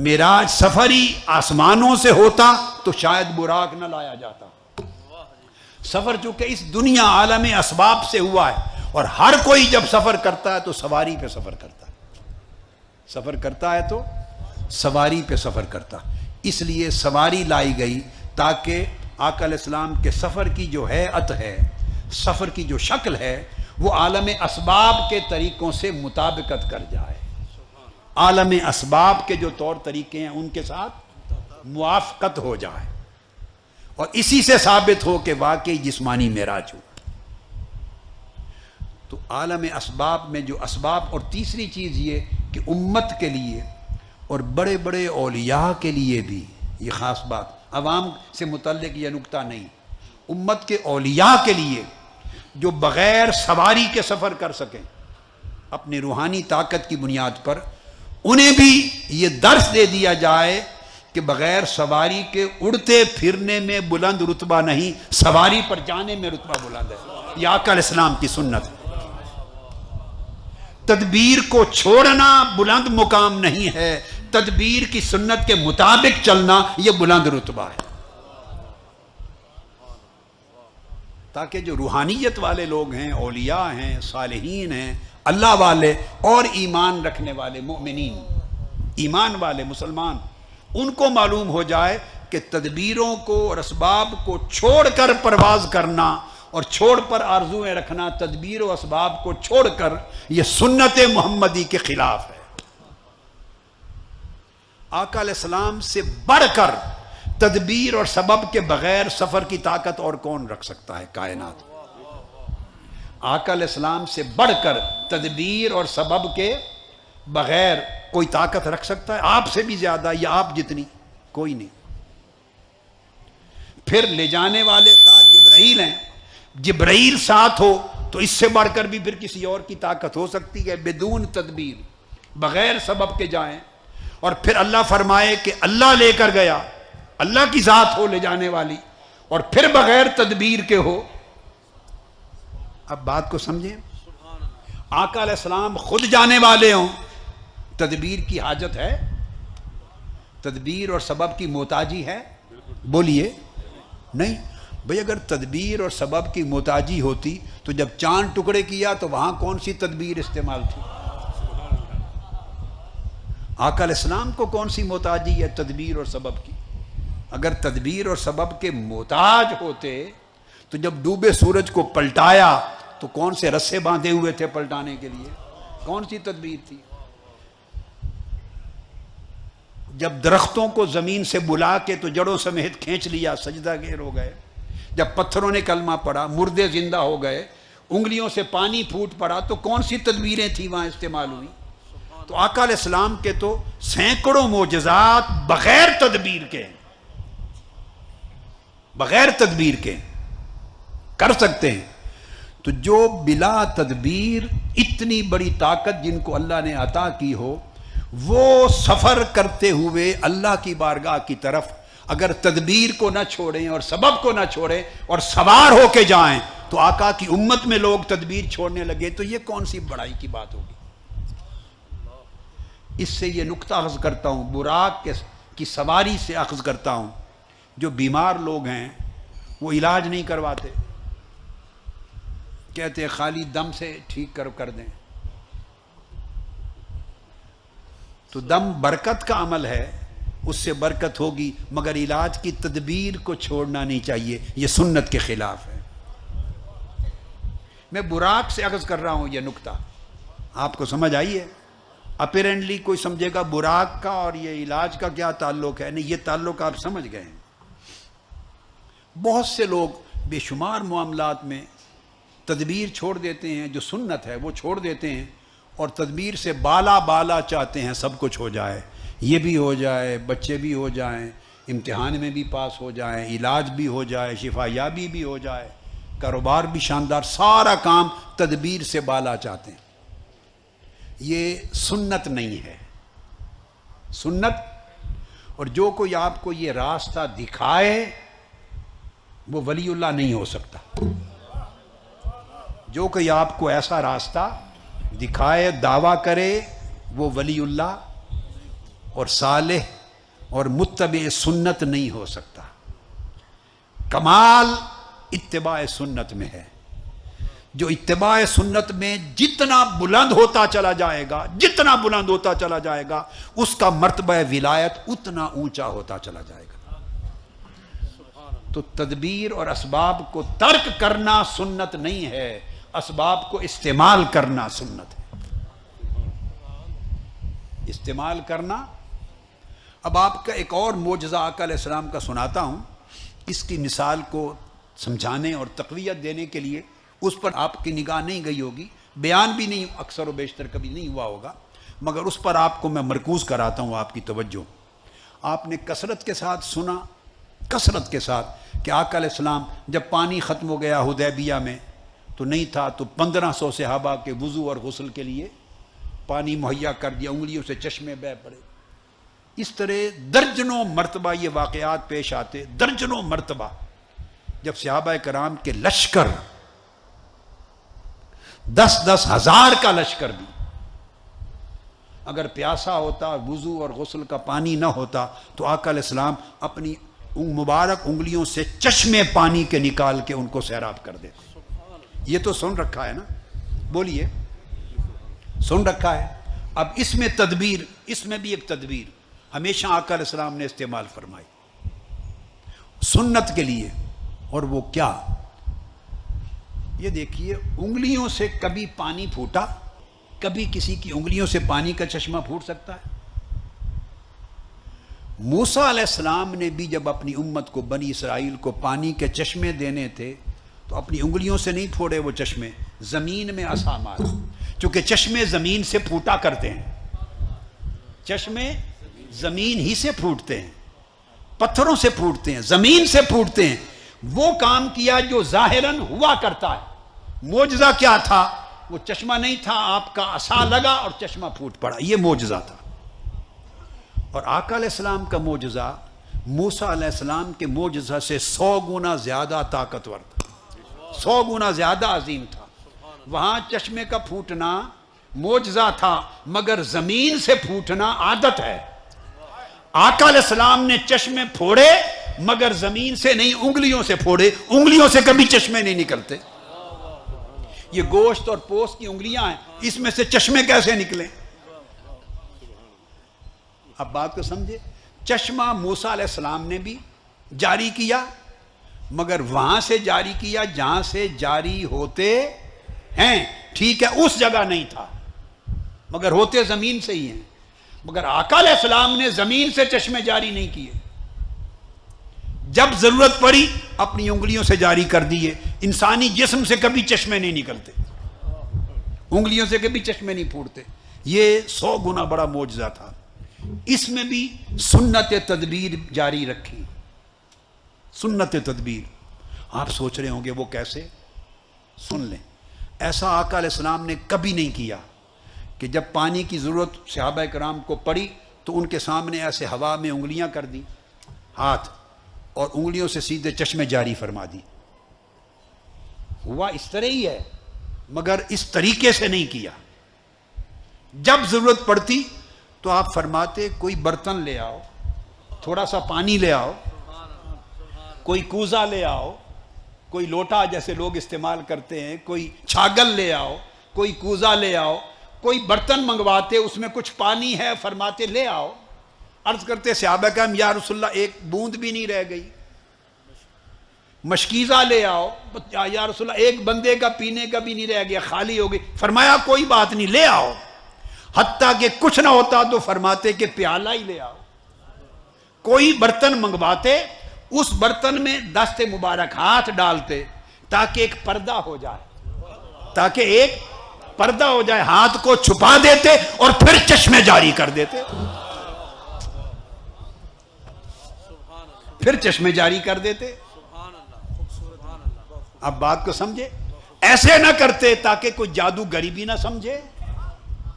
معراج سفر ہی آسمانوں سے ہوتا تو شاید براق نہ لایا جاتا۔ سفر چونکہ اس دنیا عالم اسباب سے ہوا ہے، اور ہر کوئی جب سفر کرتا ہے تو سواری پہ سفر کرتا ہے، سفر کرتا ہے تو سواری پہ سفر کرتا۔ اس لیے سواری لائی گئی تاکہ آقا علیہ السلام کے سفر کی جو ہیئت ہے، سفر کی جو شکل ہے، وہ عالم اسباب کے طریقوں سے مطابقت کر جائے، عالم اسباب کے جو طور طریقے ہیں ان کے ساتھ موافقت ہو جائے، اور اسی سے ثابت ہو کہ واقعی جسمانی معراج ہوا۔ تو عالم اسباب میں جو اسباب، اور تیسری چیز یہ کہ امت کے لیے اور بڑے بڑے اولیاء کے لیے بھی یہ خاص بات، عوام سے متعلق یہ نکتہ نہیں، امت کے اولیاء کے لیے جو بغیر سواری کے سفر کر سکیں اپنی روحانی طاقت کی بنیاد پر، انہیں بھی یہ درس دے دیا جائے کہ بغیر سواری کے اڑتے پھرنے میں بلند رتبہ نہیں، سواری پر جانے میں رتبہ بلند ہے۔ یہ آقا علیہ السلام کی سنت ہے۔ تدبیر کو چھوڑنا بلند مقام نہیں ہے، تدبیر کی سنت کے مطابق چلنا یہ بلند رتبہ ہے، تاکہ جو روحانیت والے لوگ ہیں، اولیاء ہیں، صالحین ہیں، اللہ والے اور ایمان رکھنے والے مومنین، ایمان والے مسلمان، ان کو معلوم ہو جائے کہ تدبیروں کو اور اسباب کو چھوڑ کر پرواز کرنا اور چھوڑ پر آرزویں رکھنا، تدبیر و اسباب کو چھوڑ کر، یہ سنت محمدی کے خلاف ہے۔ آقا علیہ السلام سے بڑھ کر تدبیر اور سبب کے بغیر سفر کی طاقت اور کون رکھ سکتا ہے کائنات؟ آقا علیہ السلام سے بڑھ کر تدبیر اور سبب کے بغیر کوئی طاقت رکھ سکتا ہے؟ آپ سے بھی زیادہ یا آپ جتنی؟ کوئی نہیں۔ پھر لے جانے والے ساتھ جبرائیل ہیں، جبرائیل ساتھ ہو تو اس سے بڑھ کر بھی پھر کسی اور کی طاقت ہو سکتی ہے؟ بدون تدبیر، بغیر سبب کے جائیں، اور پھر اللہ فرمائے کہ اللہ لے کر گیا، اللہ کی ذات ہو لے جانے والی، اور پھر بغیر تدبیر کے ہو۔ اب بات کو سمجھیں، آقا علیہ السلام خود جانے والے ہوں، تدبیر کی حاجت ہے؟ تدبیر اور سبب کی محتاجی ہے؟ بولیے نہیں بھئی، اگر تدبیر اور سبب کی محتاجی ہوتی تو جب چاند ٹکڑے کیا تو وہاں کون سی تدبیر استعمال تھی؟ آقا علیہ السلام کو کون سی محتاجی ہے تدبیر اور سبب کی؟ اگر تدبیر اور سبب کے محتاج ہوتے تو جب ڈوبے سورج کو پلٹایا تو کون سے رسے باندھے ہوئے تھے پلٹانے کے لیے؟ کون سی تدبیر تھی؟ جب درختوں کو زمین سے بلا کے تو جڑوں سمیت کھینچ لیا، سجدہ گیر ہو گئے، جب پتھروں نے کلمہ پڑھا، مردے زندہ ہو گئے، انگلیوں سے پانی پھوٹ پڑا، تو کون سی تدبیریں تھیں وہاں استعمال ہوئی؟ تو آقا علیہ السلام کے تو سینکڑوں معجزات بغیر تدبیر کے، بغیر تدبیر کے کر سکتے ہیں۔ تو جو بلا تدبیر اتنی بڑی طاقت جن کو اللہ نے عطا کی ہو، وہ سفر کرتے ہوئے اللہ کی بارگاہ کی طرف اگر تدبیر کو نہ چھوڑیں اور سبب کو نہ چھوڑیں اور سوار ہو کے جائیں، تو آقا کی امت میں لوگ تدبیر چھوڑنے لگے تو یہ کون سی بڑائی کی بات ہوگی؟ اس سے یہ نقطہ اخذ کرتا ہوں، براق کی سواری سے اخذ کرتا ہوں، جو بیمار لوگ ہیں وہ علاج نہیں کرواتے، کہتے ہیں خالی دم سے ٹھیک کر دیں۔ تو دم برکت کا عمل ہے، اس سے برکت ہوگی، مگر علاج کی تدبیر کو چھوڑنا نہیں چاہیے، یہ سنت کے خلاف ہے۔ میں براق سے اخذ کر رہا ہوں یہ نقطہ، آپ کو سمجھ آئی ہے؟ اپیرنٹلی کوئی سمجھے گا براق کا اور یہ علاج کا کیا تعلق ہے، نہیں، یہ تعلق آپ سمجھ گئے ہیں۔ بہت سے لوگ بے شمار معاملات میں تدبیر چھوڑ دیتے ہیں، جو سنت ہے وہ چھوڑ دیتے ہیں، اور تدبیر سے بالا چاہتے ہیں سب کچھ ہو جائے، یہ بھی ہو جائے، بچے بھی ہو جائیں، امتحان میں بھی پاس ہو جائیں، علاج بھی ہو جائے، شفا یابی بھی ہو جائے، کاروبار بھی شاندار، سارا کام تدبیر سے بالا چاہتے ہیں۔ یہ سنت نہیں ہے، سنت۔ اور جو کوئی آپ کو یہ راستہ دکھائے وہ ولی اللہ نہیں ہو سکتا۔ جو کوئی آپ کو ایسا راستہ دکھائے، دعویٰ کرے، وہ ولی اللہ اور صالح اور متبع سنت نہیں ہو سکتا۔ کمال اتباع سنت میں ہے۔ جو اتباع سنت میں جتنا بلند ہوتا چلا جائے گا، جتنا بلند ہوتا چلا جائے گا، اس کا مرتبہ ولایت اتنا اونچا ہوتا چلا جائے گا۔ تو تدبیر اور اسباب کو ترک کرنا سنت نہیں ہے، اسباب کو استعمال کرنا سنت ہے۔ استعمال کرنا۔ اب آپ کا ایک اور معجزہ آقا علیہ السلام کا سناتا ہوں، اس کی مثال کو سمجھانے اور تقویت دینے کے لیے اس پر آپ کی نگاہ نہیں گئی ہوگی، بیان بھی نہیں اکثر و بیشتر کبھی نہیں ہوا ہوگا، مگر اس پر آپ کو میں مرکوز کراتا ہوں آپ کی توجہ۔ آپ نے کثرت کے ساتھ سنا، کثرت کے ساتھ، کہ آقا علیہ السلام جب پانی ختم ہو گیا حدیبیہ میں تو نہیں تھا، تو 1500 صحابہ کے وضو اور غسل کے لیے پانی مہیا کر دیا، انگلیوں سے چشمے بہہ پڑے۔ اس طرح درجنوں مرتبہ یہ واقعات پیش آتے، درجنوں مرتبہ، جب صحابہ کرام کے لشکر 10-10 ہزار کا لشکر بھی اگر پیاسا ہوتا، وضو اور غسل کا پانی نہ ہوتا، تو آقا علیہ السلام اپنی مبارک انگلیوں سے چشمے پانی کے نکال کے ان کو سیراب کر دیتے۔ یہ تو سن رکھا ہے نا، بولیے سن رکھا ہے۔ اب اس میں تدبیر، اس میں بھی ایک تدبیر ہمیشہ آقا علیہ السلام نے استعمال فرمائی سنت کے لیے، اور وہ کیا؟ یہ دیکھیے، انگلیوں سے کبھی پانی پھوٹا؟ کبھی کسی کی انگلیوں سے پانی کا چشمہ پھوٹ سکتا ہے؟ موسیٰ علیہ السلام نے بھی جب اپنی امت کو، بنی اسرائیل کو پانی کے چشمے دینے تھے تو اپنی انگلیوں سے نہیں پھوڑے وہ چشمے، زمین میں عصا مارا، چونکہ چشمے زمین سے پھوٹا کرتے ہیں، چشمے زمین ہی سے پھوٹتے ہیں، پتھروں سے پھوٹتے ہیں، زمین سے پھوٹتے ہیں۔ وہ کام کیا جو ظاہراً ہوا کرتا ہے۔ معجزہ کیا تھا؟ وہ چشمہ نہیں تھا، آپ کا عصا لگا اور چشمہ پھوٹ پڑا، یہ معجزہ تھا۔ اور آقا علیہ السلام کا معجزہ موسیٰ علیہ السلام کے معجزہ سے 100 گنا زیادہ طاقتور تھا، 100 گنا زیادہ عظیم تھا۔ وہاں چشمے کا پھوٹنا معجزہ تھا، مگر زمین سے پھوٹنا عادت ہے۔ آقا علیہ السلام نے چشمے پھوڑے، مگر زمین سے نہیں، انگلیوں سے پھوڑے۔ انگلیوں سے کبھی چشمے نہیں نکلتے۔ یہ گوشت اور پوست کی انگلیاں ہیں، اس میں سے چشمے کیسے نکلیں؟ اب بات کو سمجھے۔ چشمہ موسیٰ علیہ السلام نے بھی جاری کیا، مگر وہاں سے جاری کیا جہاں سے جاری ہوتے ہیں، ٹھیک ہے، اس جگہ نہیں تھا، مگر ہوتے زمین سے ہی ہیں۔ مگر آقا علیہ السلام نے زمین سے چشمے جاری نہیں کیے، جب ضرورت پڑی اپنی انگلیوں سے جاری کر دیے۔ انسانی جسم سے کبھی چشمے نہیں نکلتے، انگلیوں سے کبھی چشمے نہیں پھوٹتے۔ یہ 100 گنا بڑا معجزہ تھا۔ اس میں بھی سنت تدبیر جاری رکھی، سنت تدبیر۔ آپ سوچ رہے ہوں گے وہ کیسے؟ سن لیں، ایسا آقا علیہ السلام نے کبھی نہیں کیا کہ جب پانی کی ضرورت صحابہ کرام کو پڑی تو ان کے سامنے ایسے ہوا میں انگلیاں کر دی، ہاتھ، اور انگلیوں سے سیدھے چشمے جاری فرما دی۔ ہوا اس طرح ہی ہے، مگر اس طریقے سے نہیں کیا۔ جب ضرورت پڑتی تو آپ فرماتے کوئی برتن لے آؤ، تھوڑا سا پانی لے آؤ، کوئی کوزہ لے آؤ، کوئی لوٹا جیسے لوگ استعمال کرتے ہیں، کوئی چھاگل لے آؤ، کوئی کوزہ لے آؤ، کوئی برتن منگواتے اس میں کچھ پانی ہے، فرماتے لے آؤ۔ عرض کرتے صحابہ کرام یا رسول اللہ ایک بوند بھی نہیں رہ گئی۔ مشکیزہ لے آؤ، یا رسول اللہ ایک بندے کا پینے کا بھی نہیں رہ گیا، خالی ہو گئی۔ فرمایا کوئی بات نہیں، لے آؤ۔ حتیٰ کہ کچھ نہ ہوتا تو فرماتے کہ پیالہ ہی لے آؤ۔ کوئی برتن منگواتے، اس برتن میں دست مبارک ہاتھ ڈالتے تاکہ ایک پردہ ہو جائے، تاکہ ایک پردہ ہو جائے، ہاتھ کو چھپا دیتے اور پھر چشمے جاری کر دیتے، پھر چشمے جاری کر دیتے۔ اب بات کو سمجھے، ایسے نہ کرتے تاکہ کوئی جادو غریبی نہ سمجھے،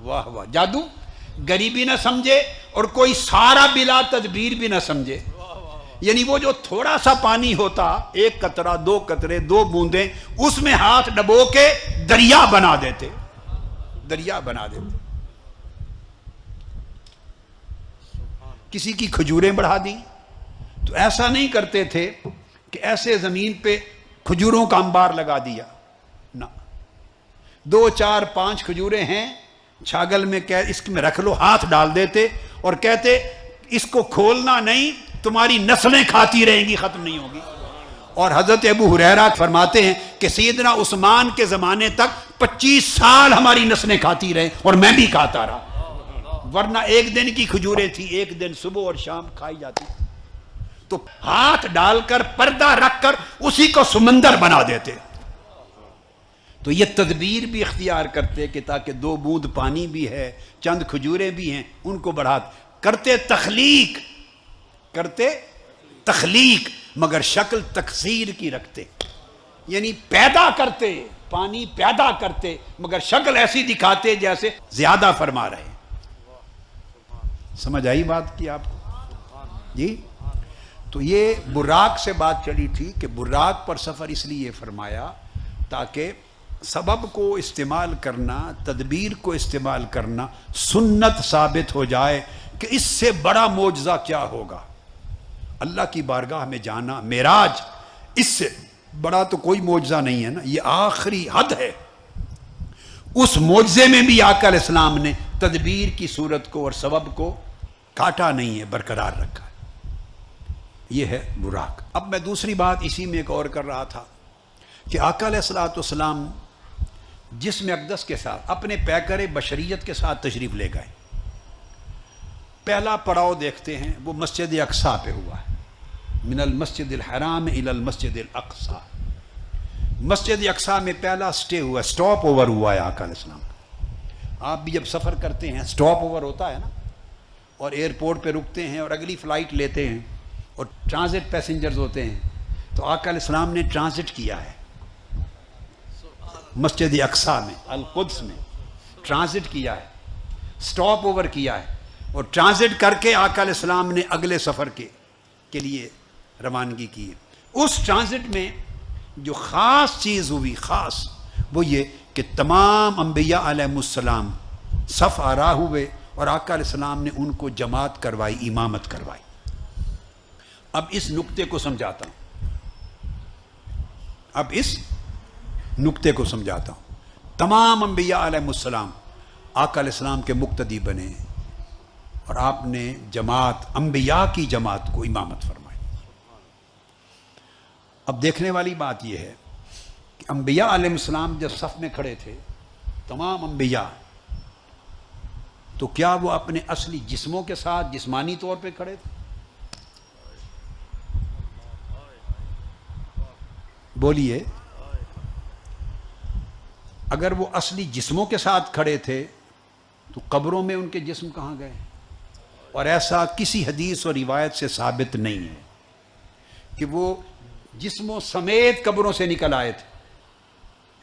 واہ واہ، جادو غریبی نہ سمجھے، اور کوئی سارا بلا تدبیر بھی نہ سمجھے۔ یعنی وہ جو تھوڑا سا پانی ہوتا، ایک قطرہ، 2 قطرے، 2 بوندیں، اس میں ہاتھ ڈبو کے دریا بنا دیتے، دریا بنا دیتے۔ کسی کی کھجوریں بڑھا دی تو ایسا نہیں کرتے تھے کہ ایسے زمین پہ کھجوروں کا انبار لگا دیا، نہ، 2 4 5 کھجوریں ہیں چھاگل میں، اس میں رکھ لو، ہاتھ ڈال دیتے اور کہتے اس کو کھولنا نہیں، تمہاری نسلیں کھاتی رہیں گی، ختم نہیں ہوگی۔ اور حضرت ابو ہریرہ فرماتے ہیں کہ سیدنا عثمان کے زمانے تک 25 سال ہماری نسلیں کھاتی رہیں اور میں بھی کھاتا رہا، ورنہ ایک دن کی کھجوریں تھی، ایک دن صبح اور شام کھائی جاتی۔ تو ہاتھ ڈال کر، پردہ رکھ کر اسی کو سمندر بنا دیتے۔ تو یہ تدبیر بھی اختیار کرتے کہ تاکہ 2 بوند پانی بھی ہے، چند کھجوریں بھی ہیں، ان کو کرتے تخلیق مگر شکل تکثیر کی رکھتے، یعنی پیدا کرتے، پانی پیدا کرتے مگر شکل ایسی دکھاتے جیسے زیادہ فرما رہے ہیں۔ سمجھ آئی بات کی آپ کو؟ جی تو یہ براق سے بات چلی تھی کہ براق پر سفر اس لیے فرمایا تاکہ سبب کو استعمال کرنا، تدبیر کو استعمال کرنا سنت ثابت ہو جائے کہ اس سے بڑا معجزہ کیا ہوگا۔ اللہ کی بارگاہ میں جانا، معراج، اس سے بڑا تو کوئی معجزہ نہیں ہے نا، یہ آخری حد ہے۔ اس معجزے میں بھی آقا علیہ السلام نے تدبیر کی صورت کو اور سبب کو کاٹا نہیں ہے، برقرار رکھا ہے۔ یہ ہے براق۔ اب میں دوسری بات اسی میں ایک اور کر رہا تھا کہ آقا علیہ السلام جسم اقدس کے ساتھ اپنے پیکر بشریت کے ساتھ تشریف لے گئے۔ پہلا پڑاؤ دیکھتے ہیں وہ مسجد اقصیٰ پہ ہوا ہے، من المسجد الحرام الی المسجد الاقصیٰ۔ مسجد اقصیٰ میں پہلا سٹے ہوا، سٹاپ اوور ہوا ہے آقا علیہ السلام کا۔ آپ بھی جب سفر کرتے ہیں سٹاپ اوور ہوتا ہے نا، اور ایئرپورٹ پہ رکتے ہیں اور اگلی فلائٹ لیتے ہیں اور ٹرانزٹ پیسنجرز ہوتے ہیں، تو آقا علیہ السلام نے ٹرانزٹ کیا ہے مسجد اقصیٰ میں، القدس میں ٹرانزٹ کیا ہے، سٹاپ اوور کیا ہے، اور ٹرانزٹ کر کے آقا علیہ السلام نے اگلے سفر کے لیے روانگی کی ہے۔ اس ٹرانزٹ میں جو خاص چیز ہوئی، خاص وہ یہ کہ تمام انبیاء علیہ السلام صف آرا ہوئے اور آقا علیہ السلام نے ان کو جماعت کروائی، امامت کروائی۔ اب اس نقطے کو سمجھاتا ہوں، تمام انبیاء علیہ السلام آقا علیہ السلام کے مقتدی بنے اور آپ نے جماعت، انبیاء کی جماعت کو امامت فرمائی۔ اب دیکھنے والی بات یہ ہے کہ انبیاء علیہ السلام جب صف میں کھڑے تھے، تمام انبیاء، تو کیا وہ اپنے اصلی جسموں کے ساتھ جسمانی طور پہ کھڑے تھے؟ بولیے، اگر وہ اصلی جسموں کے ساتھ کھڑے تھے تو قبروں میں ان کے جسم کہاں گئے؟ اور ایسا کسی حدیث اور روایت سے ثابت نہیں ہے کہ وہ جسموں سمیت قبروں سے نکل آئے تھے،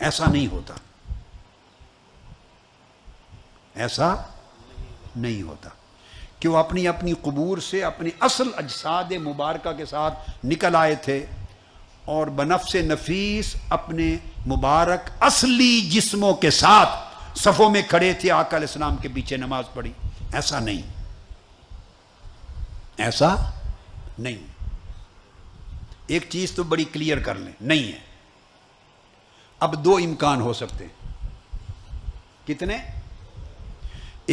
ایسا نہیں ہوتا، ایسا نہیں ہوتا کہ وہ اپنی اپنی قبور سے اپنی اصل اجساد مبارکہ کے ساتھ نکل آئے تھے اور بنفس نفیس اپنے مبارک اصلی جسموں کے ساتھ صفوں میں کھڑے تھے، آقا علیہ السلام کے پیچھے نماز پڑھی، ایسا نہیں، ایسا نہیں۔ ایک چیز تو بڑی کلیئر کر لیں، نہیں ہے۔ اب 2 امکان ہو سکتے ہیں، کتنے؟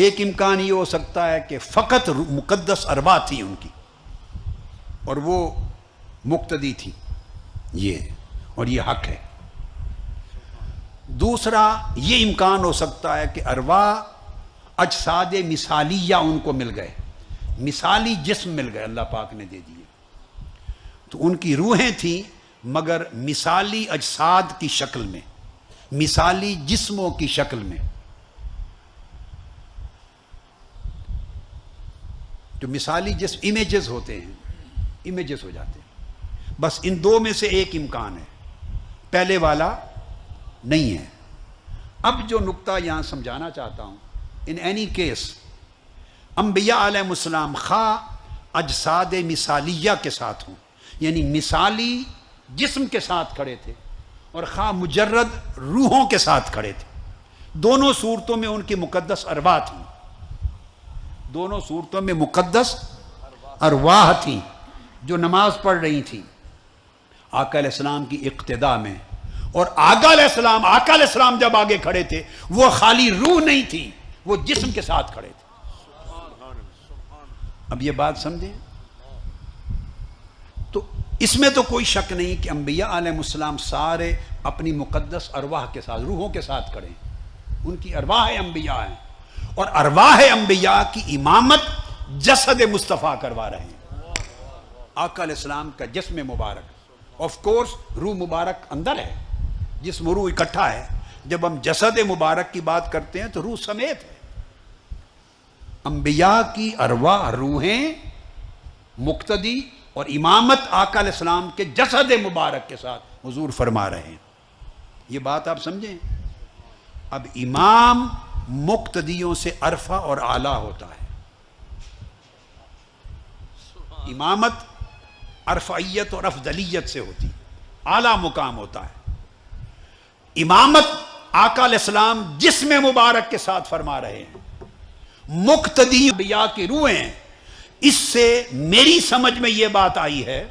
ایک امکان یہ ہو سکتا ہے کہ فقط مقدس ارواح تھی ان کی اور وہ مقتدی تھی، یہ اور یہ حق ہے۔ دوسرا یہ امکان ہو سکتا ہے کہ ارواح اجساد مثالیہ ان کو مل گئے، مثالی جسم مل گئے، اللہ پاک نے دے دیے، تو ان کی روحیں تھیں مگر مثالی اجساد کی شکل میں، مثالی جسموں کی شکل میں۔ جو مثالی جسم امیجز ہوتے ہیں، امیجز ہو جاتے ہیں۔ بس ان 2 میں سے ایک امکان ہے، پہلے والا نہیں ہے۔ اب جو نقطہ یہاں سمجھانا چاہتا ہوں، ان اینی کیس انبیاء علیہ السلام خواہ اجساد مثالیہ کے ساتھ ہوں، یعنی مثالی جسم کے ساتھ کھڑے تھے، اور خواہ مجرد روحوں کے ساتھ کھڑے تھے، دونوں صورتوں میں ان کی مقدس ارواح تھیں، دونوں صورتوں میں مقدس ارواح تھیں جو نماز پڑھ رہی تھیں آقا علیہ السلام کی اقتداء میں۔ اور آقا علیہ السلام جب آگے کھڑے تھے وہ خالی روح نہیں تھی، وہ جسم کے ساتھ کھڑے تھے۔ اب یہ بات سمجھیں، تو اس میں تو کوئی شک نہیں کہ انبیاء علیہ السلام سارے اپنی مقدس ارواح کے ساتھ، روحوں کے ساتھ کھڑے ہیں، ان کی ارواح انبیاء ہیں، اور ارواح انبیاء کی امامت جسد مصطفیٰ کروا رہے ہیں۔ آقا علیہ السلام کا جسم مبارک، آف کورس روح مبارک اندر ہے، جسم و روح اکٹھا ہے، جب ہم جسد مبارک کی بات کرتے ہیں تو روح سمیت ہے. انبیاء کی ارواح روحیں مقتدی اور امامت آقا علیہ السلام کے جسد مبارک کے ساتھ حضور فرما رہے ہیں. یہ بات آپ سمجھیں. اب امام مقتدیوں سے عرفہ اور اعلیٰ ہوتا ہے. امامت عرفیت اور افضلیت سے ہوتی ہے، اعلیٰ مقام ہوتا ہے. امامت آقا علیہ السلام جسم مبارک کے ساتھ فرما رہے ہیں. مقتدی انبیاء کی روحیں. اس سے میری سمجھ میں یہ بات آئی ہے،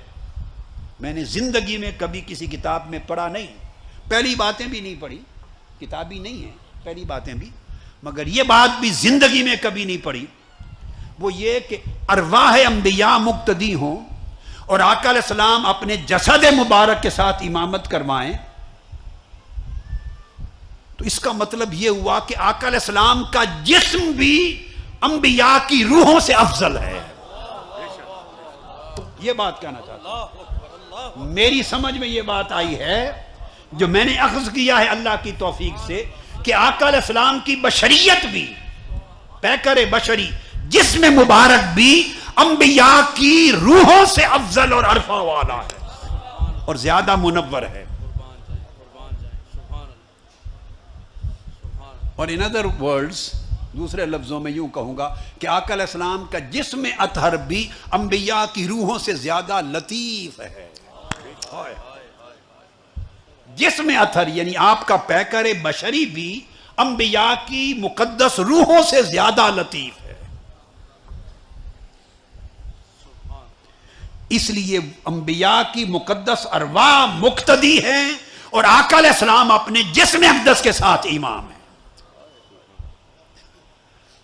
میں نے زندگی میں کبھی کسی کتاب میں پڑھا نہیں، پہلی باتیں بھی نہیں پڑھی، کتابی نہیں ہیں پہلی باتیں بھی، مگر یہ بات بھی زندگی میں کبھی نہیں پڑھی، وہ یہ کہ ارواح انبیاء مقتدی ہوں اور آقا علیہ السلام اپنے جسد مبارک کے ساتھ امامت کروائیں. تو اس کا مطلب یہ ہوا کہ آقا علیہ السلام کا جسم بھی انبیاء کی روحوں سے افضل ہے. یہ بات کہنا چاہتا ہوں. میری سمجھ میں یہ بات آئی ہے جو میں نے اخذ کیا ہے اللہ کی توفیق سے کہ آقا علیہ السلام کی بشریت بھی، پیکر بشری جسم مبارک بھی انبیاء کی روحوں سے افضل اور عرفہ والا ہے اور زیادہ منور ہے. اور ان ادر ورڈز، دوسرے لفظوں میں یوں کہوں گا کہ آقا علیہ السلام کا جسم اطہر بھی انبیاء کی روحوں سے زیادہ لطیف ہے. جسم اطہر یعنی آپ کا پیکر بشری بھی انبیاء کی مقدس روحوں سے زیادہ لطیف ہے. اس لیے انبیاء کی مقدس ارواح مقتدی ہیں اور آقا علیہ السلام اپنے جسم اقدس کے ساتھ امام ہیں.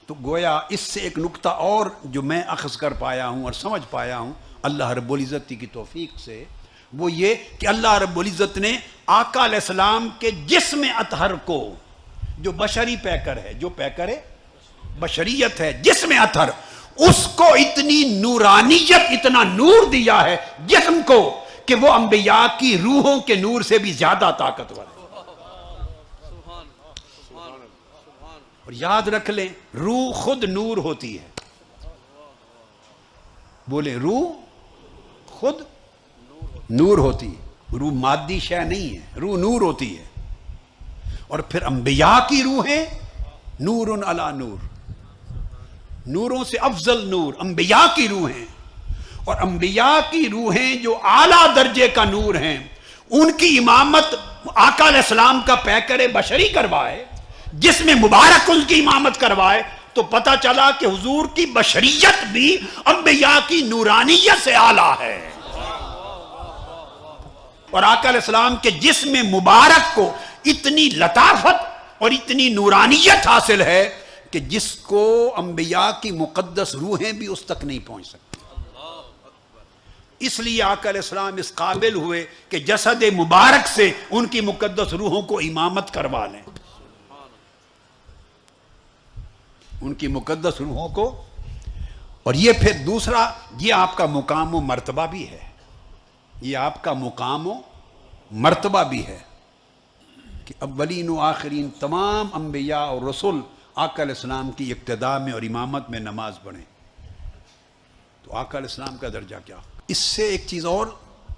تو گویا اس سے ایک نکتہ اور جو میں اخذ کر پایا ہوں اور سمجھ پایا ہوں اللہ رب العزت کی توفیق سے، وہ یہ کہ اللہ رب العزت نے آقا علیہ السلام کے جسم اطہر کو، جو بشری پیکر ہے، جو پیکر بشریت ہے، جسم اطہر، اس کو اتنی نورانیت، اتنا نور دیا ہے جسم کو کہ وہ انبیاء کی روحوں کے نور سے بھی زیادہ طاقتور ہے. اور یاد رکھ لیں، روح خود نور ہوتی ہے. بولے، روح خود نور ہوتی ہے. روح مادی شے نہیں ہے، روح نور ہوتی ہے. اور پھر انبیاء کی روحیں نور علی نور، نوروں سے افضل نور انبیاء کی روحیں. اور انبیاء کی روحیں جو اعلیٰ درجے کا نور ہیں، ان کی امامت آقا علیہ السلام کا پیکر بشری کروائے، جس میں مبارک ان کی امامت کروائے، تو پتہ چلا کہ حضور کی بشریت بھی انبیاء کی نورانیت سے اعلیٰ ہے. اور آقا علیہ السلام کے جسم مبارک کو اتنی لطافت اور اتنی نورانیت حاصل ہے کہ جس کو انبیاء کی مقدس روحیں بھی اس تک نہیں پہنچ سکتی. اس لیے آقا علیہ السلام اس قابل ہوئے کہ جسد مبارک سے ان کی مقدس روحوں کو امامت کروا لیں، ان کی مقدس روحوں کو. اور یہ پھر دوسرا، یہ آپ کا مقام و مرتبہ بھی ہے، یہ آپ کا مقام و مرتبہ بھی ہے کہ اولین و آخرین تمام انبیاء اور رسول آقا علیہ السلام کی اقتداء میں اور امامت میں نماز پڑھیں. تو آقا علیہ السلام کا درجہ کیا. اس سے ایک چیز اور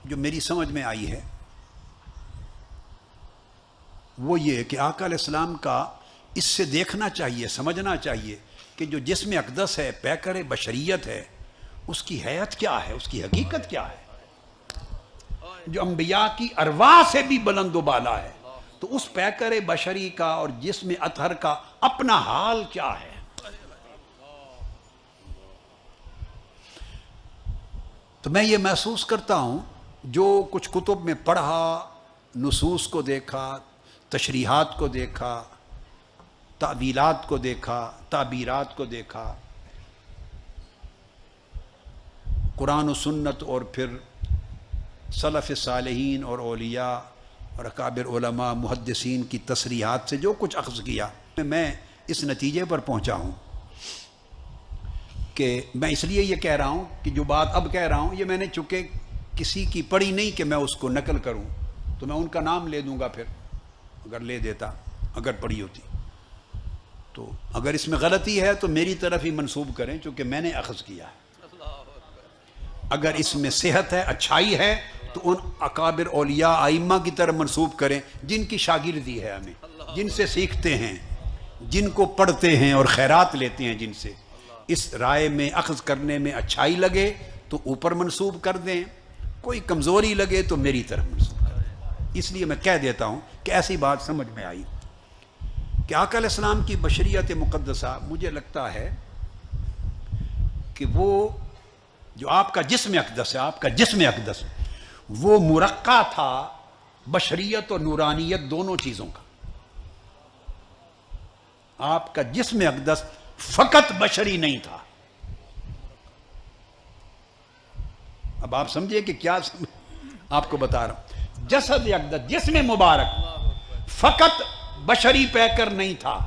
جو میری سمجھ میں آئی ہے وہ یہ کہ آقا علیہ السلام کا اس سے دیکھنا چاہیے، سمجھنا چاہیے کہ جو جسم اقدس ہے، پیکر بشریت ہے، اس کی حیت کیا ہے، اس کی حقیقت کیا ہے، جو انبیاء کی ارواح سے بھی بلند و بالا ہے. تو اس پیکر بشری کا اور جسم اطہر کا اپنا حال کیا ہے. تو میں یہ محسوس کرتا ہوں، جو کچھ کتب میں پڑھا، نصوص کو دیکھا، تشریحات کو دیکھا، تعویلات کو دیکھا، تعبیرات کو دیکھا، قرآن و سنت اور پھر سلف صالحین اور اولیاء اور اکابر علماء محدثین کی تصریحات سے جو کچھ اخذ کیا، میں اس نتیجے پر پہنچا ہوں کہ میں اس لیے یہ کہہ رہا ہوں کہ جو بات اب کہہ رہا ہوں یہ میں نے چونکہ کسی کی پڑھی نہیں کہ میں اس کو نقل کروں، تو میں ان کا نام لے دوں گا پھر اگر لے دیتا. اگر پڑھی ہوتی تو اگر اس میں غلطی ہے تو میری طرف ہی منسوب کریں چونکہ میں نے اخذ کیا ہے، اگر اس میں صحت ہے، اچھائی ہے، تو ان اکابر اولیاء ائمہ کی طرف منسوب کریں جن کی شاگردی ہے ہمیں، جن سے سیکھتے ہیں، جن کو پڑھتے ہیں اور خیرات لیتے ہیں جن سے. اس رائے میں اخذ کرنے میں اچھائی لگے تو اوپر منسوب کر دیں، کوئی کمزوری لگے تو میری طرف منسوب کر دیں. اس لیے میں کہہ دیتا ہوں کہ ایسی بات سمجھ میں آئی کہ آقا علیہ السلام کی بشریت مقدسہ مجھے لگتا ہے کہ وہ جو آپ کا جسم اقدس ہے، آپ کا جسم اقدس وہ مرقع تھا بشریت اور نورانیت دونوں چیزوں کا. آپ کا جسم اقدس فقط بشری نہیں تھا. اب آپ سمجھے کہ کیا آپ کو بتا رہا ہوں. جسد اقدس، جسم مبارک فقط بشری پیکر نہیں تھا،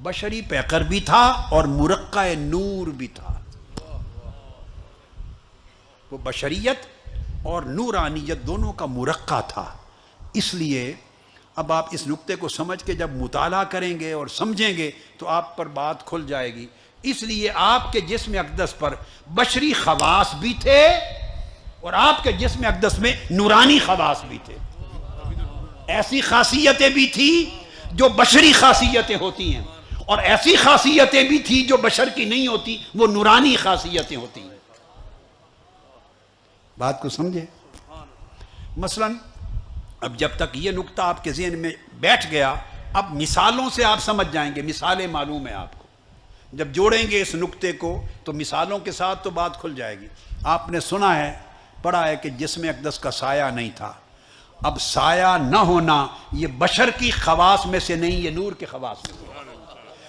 بشری پیکر بھی تھا اور مرقع نور بھی تھا. وہ بشریت اور نورانیت دونوں کا مرقع تھا. اس لیے اب آپ اس نقطے کو سمجھ کے جب مطالعہ کریں گے اور سمجھیں گے تو آپ پر بات کھل جائے گی. اس لیے آپ کے جسم اقدس پر بشری خواص بھی تھے اور آپ کے جسم اقدس میں نورانی خواص بھی تھے. ایسی خاصیتیں بھی تھی جو بشری خاصیتیں ہوتی ہیں اور ایسی خاصیتیں بھی تھی جو بشر کی نہیں ہوتی، وہ نورانی خاصیتیں ہوتی ہیں. بات کو سمجھے؟ مثلا اب جب تک یہ نقطہ آپ کے ذہن میں بیٹھ گیا، اب مثالوں سے آپ سمجھ جائیں گے. مثالیں معلوم ہیں آپ کو، جب جوڑیں گے اس نقطے کو تو مثالوں کے ساتھ تو بات کھل جائے گی. آپ نے سنا ہے، پڑھا ہے کہ جسم اقدس کا سایہ نہیں تھا. اب سایہ نہ ہونا یہ بشر کی خواص میں سے نہیں، یہ نور کے خواص میں سے ہے.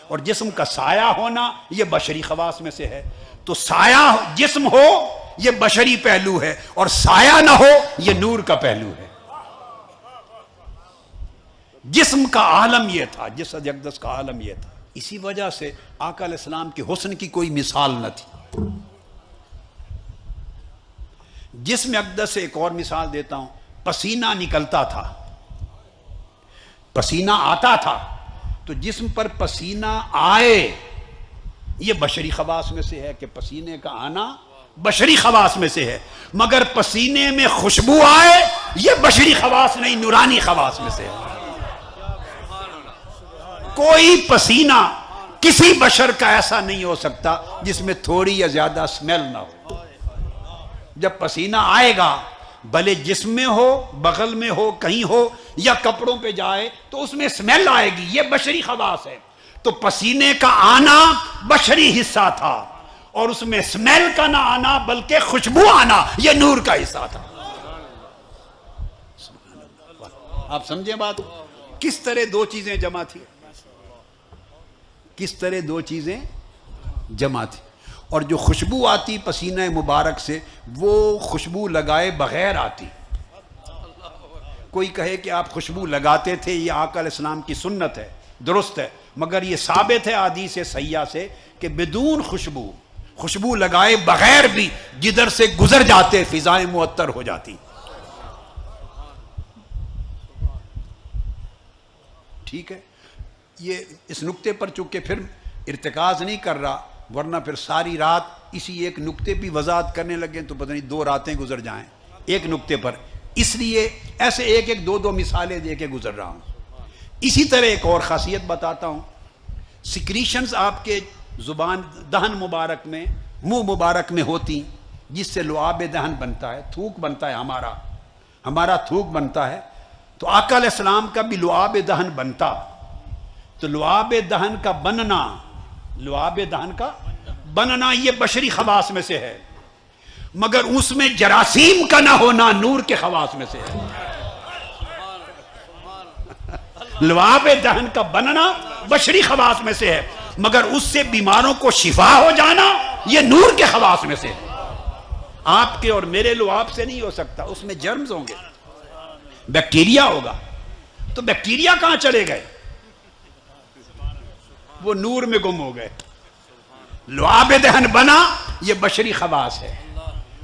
اور جسم کا سایہ ہونا یہ بشری خواص میں سے ہے. تو سایہ جسم ہو یہ بشری پہلو ہے اور سایہ نہ ہو یہ نور کا پہلو ہے. جسم کا عالم یہ تھا، جسد اقدس کا عالم یہ تھا. اسی وجہ سے آقا علیہ السلام کے حسن کی کوئی مثال نہ تھی. جسم اقدس سے ایک اور مثال دیتا ہوں. پسینہ نکلتا تھا، پسینہ آتا تھا، تو جسم پر پسینہ آئے یہ بشری خواص میں سے ہے کہ پسینے کا آنا بشری خواص میں سے ہے. مگر پسینے میں خوشبو آئے یہ بشری خواص نہیں، نورانی خواص میں سے ہے. کوئی پسینہ کسی بشر کا ایسا نہیں ہو سکتا جس میں تھوڑی یا زیادہ اسمیل نہ ہو. جب پسینہ آئے گا بھلے جسم میں ہو، بغل میں ہو، کہیں ہو یا کپڑوں پہ جائے تو اس میں اسمیل آئے گی، یہ بشری خواص ہے. تو پسینے کا آنا بشری حصہ تھا اور اس میں اسمیل کا نہ آنا بلکہ خوشبو آنا یہ نور کا حصہ تھا. آپ سمجھیں بات؟ کس طرح دو چیزیں جمع تھی، کس طرح دو چیزیں جمع تھی. اور جو خوشبو آتی پسینہ مبارک سے وہ خوشبو لگائے بغیر آتی. کوئی کہے کہ آپ خوشبو لگاتے تھے، یہ آقا علیہ السلام کی سنت ہے، درست ہے، مگر یہ ثابت ہے حدیث صحیحہ سے کہ بدون خوشبو لگائے بغیر بھی جدھر سے گزر جاتے فضائیں معطر ہو جاتی. ٹھیک ہے، یہ اس نقطے پر چونکہ پھر ارتکاز نہیں کر رہا، ورنہ پھر ساری رات اسی ایک نقطے پہ وضاحت کرنے لگے تو پتہ نہیں 2 راتیں گزر جائیں ایک نقطے پر. اس لیے ایسے ایک 2 مثالیں دے کے گزر رہا ہوں. اسی طرح ایک اور خاصیت بتاتا ہوں. سکریشنز آپ کے زبان دہن مبارک میں، منہ مبارک میں ہوتی جس سے لعاب دہن بنتا ہے، تھوک بنتا ہے، ہمارا تھوک بنتا ہے. تو آقا علیہ السلام کا بھی لعاب دہن بنتا. تو لعاب دہن کا بننا یہ بشری خواص میں سے ہے، مگر اس میں جراثیم کا نہ ہونا نور کے خواص میں سے ہے. لعاب دہن کا بننا بشری خواص میں سے ہے، مگر اس سے بیماروں کو شفا ہو جانا یہ نور کے خواص میں سے ہے. آپ کے اور میرے لعاب سے نہیں ہو سکتا، اس میں جرمز ہوں گے، بیکٹیریا ہوگا. تو بیکٹیریا کہاں چلے گئے؟ وہ نور میں گم ہو گئے. لعاب دہن بنا یہ بشری خواص ہے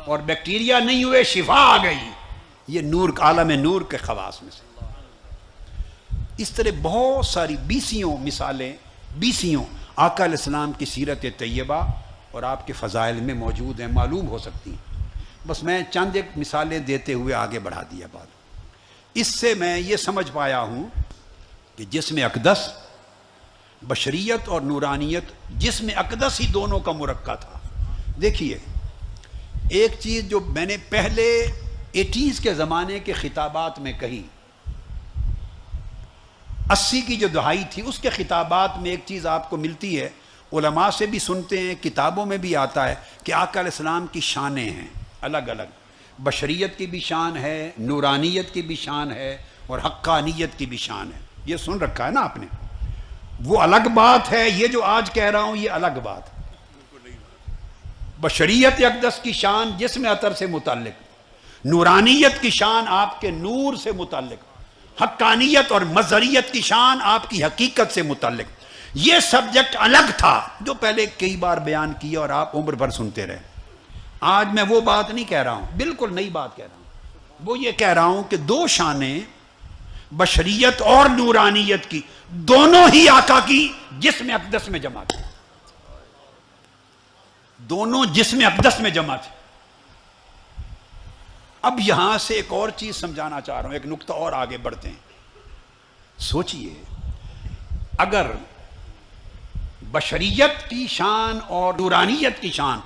اور بیکٹیریا نہیں ہوئے، شفا آ گئی، یہ نور، عالم نور کے خواص میں سے. اس طرح بہت ساری بیسیوں مثالیں، بیسیوں آقا علیہ السلام کی سیرت طیبہ اور آپ کے فضائل میں موجود ہیں، معلوم ہو سکتی ہیں۔ بس میں چند ایک مثالیں دیتے ہوئے آگے بڑھا دیا بات۔ اس سے میں یہ سمجھ پایا ہوں کہ جسم اقدس، بشریت اور نورانیت، جسم اقدس ہی دونوں کا مرکب تھا۔ دیکھیے ایک چیز جو میں نے پہلے 80s کے زمانے کے خطابات میں کہی، 80 کی جو دہائی تھی اس کے خطابات میں ایک چیز آپ کو ملتی ہے، علماء سے بھی سنتے ہیں، کتابوں میں بھی آتا ہے کہ آقا علیہ السلام کی شانیں ہیں الگ الگ، بشریت کی بھی شان ہے، نورانیت کی بھی شان ہے، اور حقانیت کی بھی شان ہے۔ یہ سن رکھا ہے نا آپ نے؟ وہ الگ بات ہے، یہ جو آج کہہ رہا ہوں یہ الگ بات ہے۔ بشریت اقدس کی شان جسم اطہر سے متعلق، نورانیت کی شان آپ کے نور سے متعلق، حقانیت اور مظہریت کی شان آپ کی حقیقت سے متعلق۔ یہ سبجیکٹ الگ تھا جو پہلے کئی بار بیان کیا اور آپ عمر بھر سنتے رہے۔ آج میں وہ بات نہیں کہہ رہا ہوں، بالکل نئی بات کہہ رہا ہوں۔ وہ یہ کہہ رہا ہوں کہ دو شانیں بشریت اور نورانیت کی دونوں ہی آقا کی جسم اقدس میں جمع تھی، دونوں جسم اقدس میں جمع تھی۔ اب یہاں سے ایک اور چیز سمجھانا چاہ رہا ہوں، ایک نقطہ اور آگے بڑھتے ہیں۔ سوچئے اگر بشریت کی شان اور نورانیت کی شان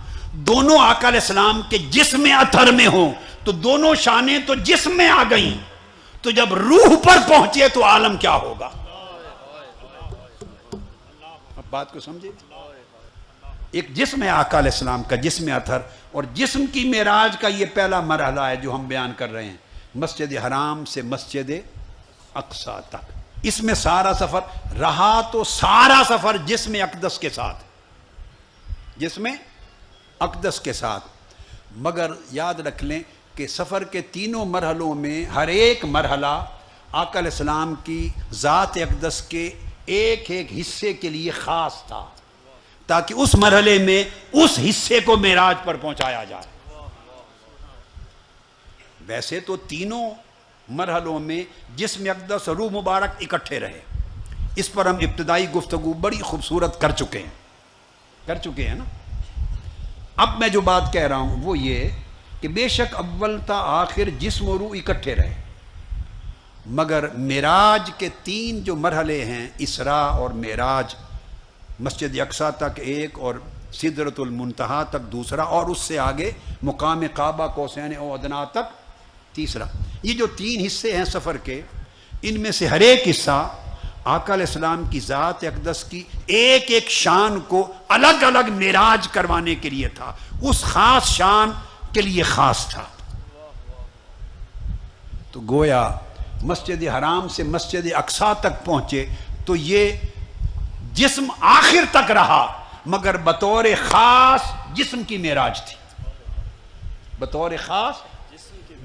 دونوں آقا علیہ السلام کے جسم اطہر میں ہوں تو دونوں شانیں تو جسم میں آ گئیں، تو جب روح پر پہنچے تو عالم کیا ہوگا؟ اب بات کو سمجھے؟ ایک جسم ہے آقا علیہ السلام کا، جسم اطہر، اور جسم کی معراج کا یہ پہلا مرحلہ ہے جو ہم بیان کر رہے ہیں، مسجد حرام سے مسجد اقصی تک۔ اس میں سارا سفر رہا تو سارا سفر جسم اقدس کے ساتھ، جسم اقدس کے ساتھ۔ مگر یاد رکھ لیں کہ سفر کے تینوں مرحلوں میں ہر ایک مرحلہ آقا علیہ السلام کی ذات اقدس کے ایک ایک حصے کے لیے خاص تھا، تاکہ اس مرحلے میں اس حصے کو معراج پر پہنچایا جائے۔ ویسے تو تینوں مرحلوں میں جسم اقدس اور روح مبارک اکٹھے رہے، اس پر ہم ابتدائی گفتگو بڑی خوبصورت کر چکے ہیں نا۔ اب میں جو بات کہہ رہا ہوں وہ یہ کہ بے شک اول تا آخر جسم و روح اکٹھے رہے، مگر معراج کے تین جو مرحلے ہیں، اسراء اور معراج، مسجد اقصی تک ایک اور سدرۃ المنتہا تک دوسرا، اور اس سے آگے مقام کعبہ قوسین او ادنیٰ تک تیسرا۔ یہ جو تین حصے ہیں سفر کے، ان میں سے ہر ایک حصہ آقا علیہ السلام کی ذات اقدس کی ایک ایک شان کو الگ الگ معراج کروانے کے لیے تھا، اس خاص شان کے لیے خاص تھا۔ تو گویا مسجد حرام سے مسجد اقصی تک پہنچے تو یہ جسم آخر تک رہا، مگر بطور خاص جسم کی معراج تھی، بطور خاص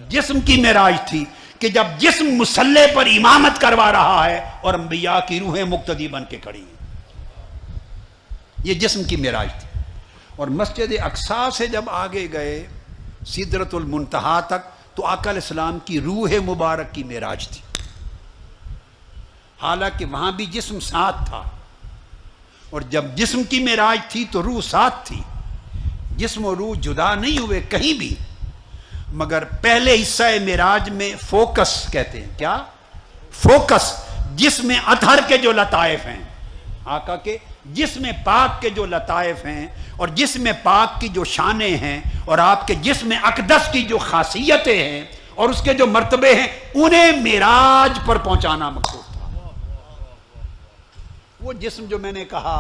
جسم کی معراج تھی، کہ جب جسم مصلی پر امامت کروا رہا ہے اور انبیاء کی روحیں مقتدی بن کے کھڑی ہیں، یہ جسم کی معراج تھی۔ اور مسجد اقصی سے جب آگے گئے سدرۃ المنتہا تک تو آقا علیہ السلام کی روح مبارک کی معراج تھی، حالانکہ وہاں بھی جسم ساتھ تھا، اور جب جسم کی معراج تھی تو روح ساتھ تھی، جسم و روح جدا نہیں ہوئے کہیں بھی۔ مگر پہلے حصہ معراج میں فوکس کہتے ہیں، کیا فوکس، جسم اطہر کے جو لطائف ہیں، آقا کے جسم پاک کے جو لطائف ہیں اور جسم پاک کی جو شانیں ہیں اور آپ کے جسم اقدس کی جو خاصیتیں ہیں اور اس کے جو مرتبے ہیں، انہیں معراج پر پہنچانا مقصود تھا۔ وہ جسم جو میں نے کہا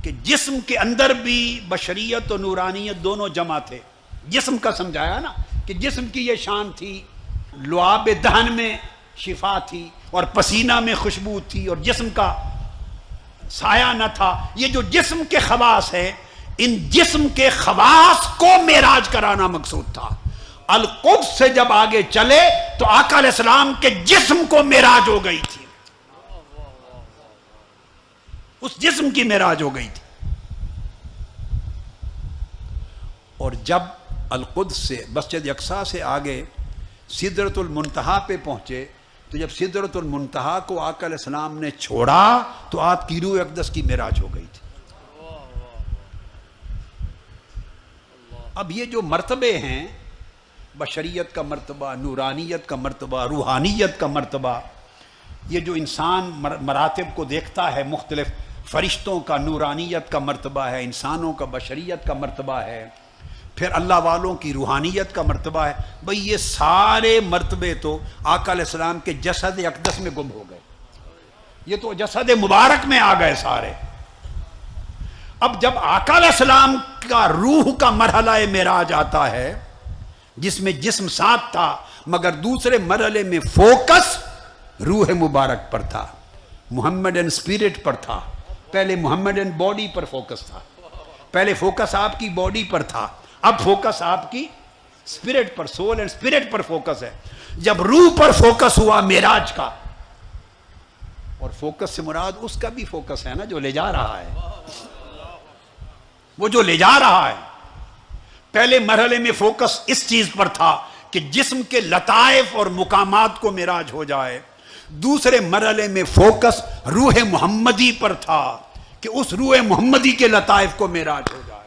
کہ جسم کے اندر بھی بشریت و نورانیت دونوں جمع تھے، جسم کا سمجھایا نا کہ جسم کی یہ شان تھی، لعاب دہن میں شفا تھی اور پسینہ میں خوشبو تھی اور جسم کا سایہ نہ تھا۔ یہ جو جسم کے خواص ہیں، ان جسم کے خواص کو معراج کرانا مقصود تھا۔ القدس سے جب آگے چلے تو آقا علیہ السلام کے جسم کو معراج ہو گئی تھی، اس جسم کی معراج ہو گئی تھی۔ اور جب القدس سے مسجد اقصی سے آگے سدرۃ المنتہا پہ پہنچے تو جب سدرۃ المنتہا کو آقا علیہ السلام نے چھوڑا تو آپ کی روح اقدس کی معراج ہو گئی تھی. اب یہ جو مرتبے ہیں، بشریت کا مرتبہ، نورانیت کا مرتبہ، روحانیت کا مرتبہ، یہ جو انسان مراتب کو دیکھتا ہے، مختلف فرشتوں کا نورانیت کا مرتبہ ہے، انسانوں کا بشریت کا مرتبہ ہے، پھر اللہ والوں کی روحانیت کا مرتبہ ہے. بھئی یہ سارے مرتبے تو آقا علیہ السلام کے جسد اقدس میں گم ہو گئے، یہ تو جسد مبارک میں آ گئے سارے. اب جب آقا علیہ السلام کا روح کا مرحلہ معراج آتا ہے، جس میں جسم ساتھ تھا مگر دوسرے مرحلے میں فوکس روح مبارک پر تھا، محمد اینڈ اسپرٹ پر تھا. پہلے محمد اینڈ باڈی پر فوکس تھا، پہلے فوکس آپ کی باڈی پر تھا، اب فوکس آپ کی spirit per, civil and spirit per focus ہے. جب روح پر فوکس ہوا معراج کا، اور فوکس سے مراد اس کا بھی فوکس ہے نا جو لے جا رہا ہے، وہ جو لے جا رہا ہے. پہلے مرحلے میں فوکس اس چیز پر تھا کہ جسم کے لطائف اور مقامات کو معراج ہو جائے. دوسرے مرحلے میں فوکس روح محمدی پر تھا کہ اس روح محمدی کے لطائف کو معراج ہو جائے.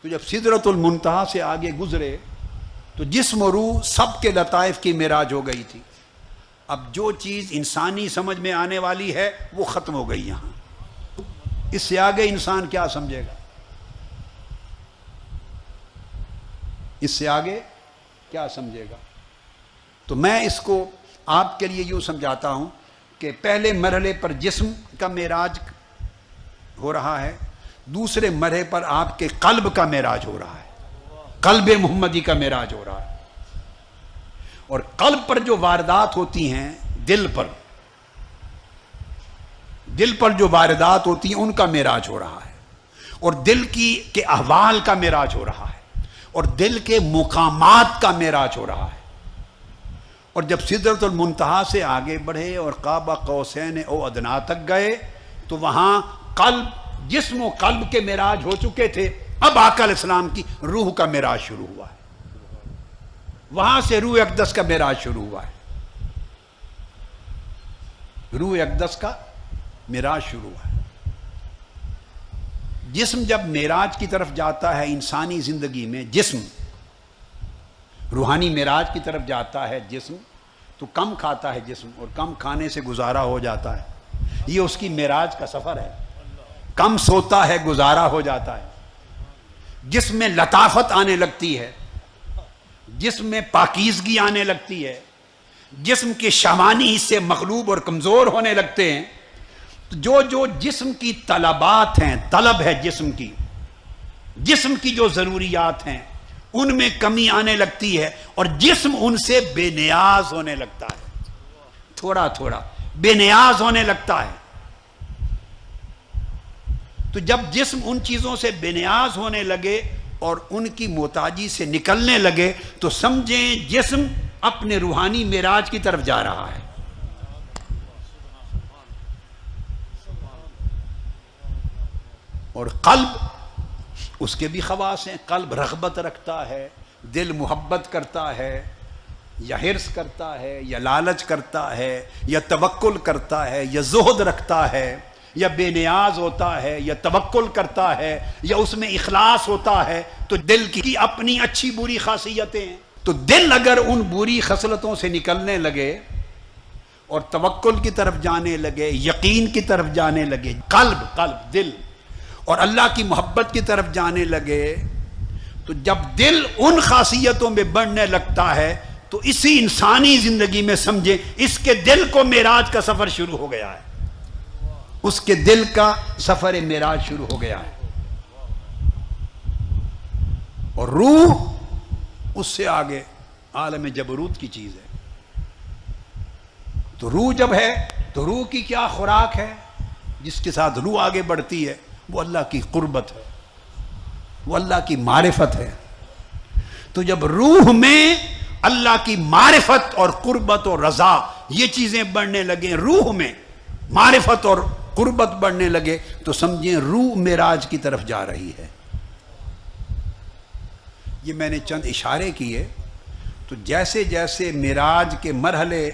تو جب سدرۃ المنتہا سے آگے گزرے تو جسم و روح سب کے لطائف کی معراج ہو گئی تھی. اب جو چیز انسانی سمجھ میں آنے والی ہے وہ ختم ہو گئی یہاں. اس سے آگے انسان کیا سمجھے گا؟ اس سے آگے کیا سمجھے گا؟ تو میں اس کو آپ کے لیے یوں سمجھاتا ہوں کہ پہلے مرحلے پر جسم کا معراج ہو رہا ہے، دوسرے مرحلے پر آپ کے قلب کا معراج ہو رہا ہے، قلب محمدی کا معراج ہو رہا ہے. اور قلب پر جو واردات ہوتی ہیں، دل پر جو واردات ہوتی ہیں ان کا معراج ہو رہا ہے، اور دل کے احوال کا معراج ہو رہا ہے، اور دل کے مقامات کا معراج ہو رہا ہے. اور جب سدرۃ المنتہا سے آگے بڑھے اور قاب قوسین او ادنیٰ تک گئے تو وہاں قلب، جسم و قلب کے معراج ہو چکے تھے. اب آقا علیہ السلام کی روح کا معراج شروع ہوا ہے، وہاں سے روح اقدس کا معراج شروع ہوا ہے. روح اقدس کا معراج شروع ہوا ہے. جسم جب معراج کی طرف جاتا ہے انسانی زندگی میں، جسم روحانی معراج کی طرف جاتا ہے جسم، تو کم کھاتا ہے جسم اور کم کھانے سے گزارا ہو جاتا ہے. یہ اس کی معراج کا سفر ہے. کم سوتا ہے، گزارا ہو جاتا ہے. جسم میں لطافت آنے لگتی ہے، جسم میں پاکیزگی آنے لگتی ہے، جسم کے شامانی حصے مغلوب اور کمزور ہونے لگتے ہیں. جو جسم کی طلبات ہیں، طلب ہے جسم کی جو ضروریات ہیں ان میں کمی آنے لگتی ہے اور جسم ان سے بے نیاز ہونے لگتا ہے، تھوڑا تھوڑا بے نیاز ہونے لگتا ہے. تو جب جسم ان چیزوں سے بے نیاز ہونے لگے اور ان کی محتاجی سے نکلنے لگے تو سمجھیں جسم اپنے روحانی معراج کی طرف جا رہا ہے. اور قلب، اس کے بھی خواص ہیں. قلب رغبت رکھتا ہے، دل محبت کرتا ہے، یا حرص کرتا ہے، یا لالچ کرتا ہے، یا توکل کرتا ہے، یا زہد رکھتا ہے، یا بے نیاز ہوتا ہے، یا توکل کرتا ہے، یا اس میں اخلاص ہوتا ہے. تو دل کی اپنی اچھی بری خاصیتیں ہیں. تو دل اگر ان بری خصلتوں سے نکلنے لگے اور توکل کی طرف جانے لگے، یقین کی طرف جانے لگے، قلب دل اور اللہ کی محبت کی طرف جانے لگے، تو جب دل ان خاصیتوں میں بڑھنے لگتا ہے تو اسی انسانی زندگی میں سمجھیں اس کے دل کو معراج کا سفر شروع ہو گیا ہے. اس کے دل کا سفر معراج شروع ہو گیا ہے. اور روح اس سے آگے عالم جبروت کی چیز ہے. تو روح جب ہے تو روح کی کیا خوراک ہے؟ جس کے ساتھ روح آگے بڑھتی ہے وہ اللہ کی قربت ہے، وہ اللہ کی معرفت ہے. تو جب روح میں اللہ کی معرفت اور قربت اور رضا یہ چیزیں بڑھنے لگیں، روح میں معرفت اور قربت بڑھنے لگے تو سمجھیں روح معراج کی طرف جا رہی ہے. یہ میں نے چند اشارے کیے. تو جیسے جیسے معراج کے مرحلے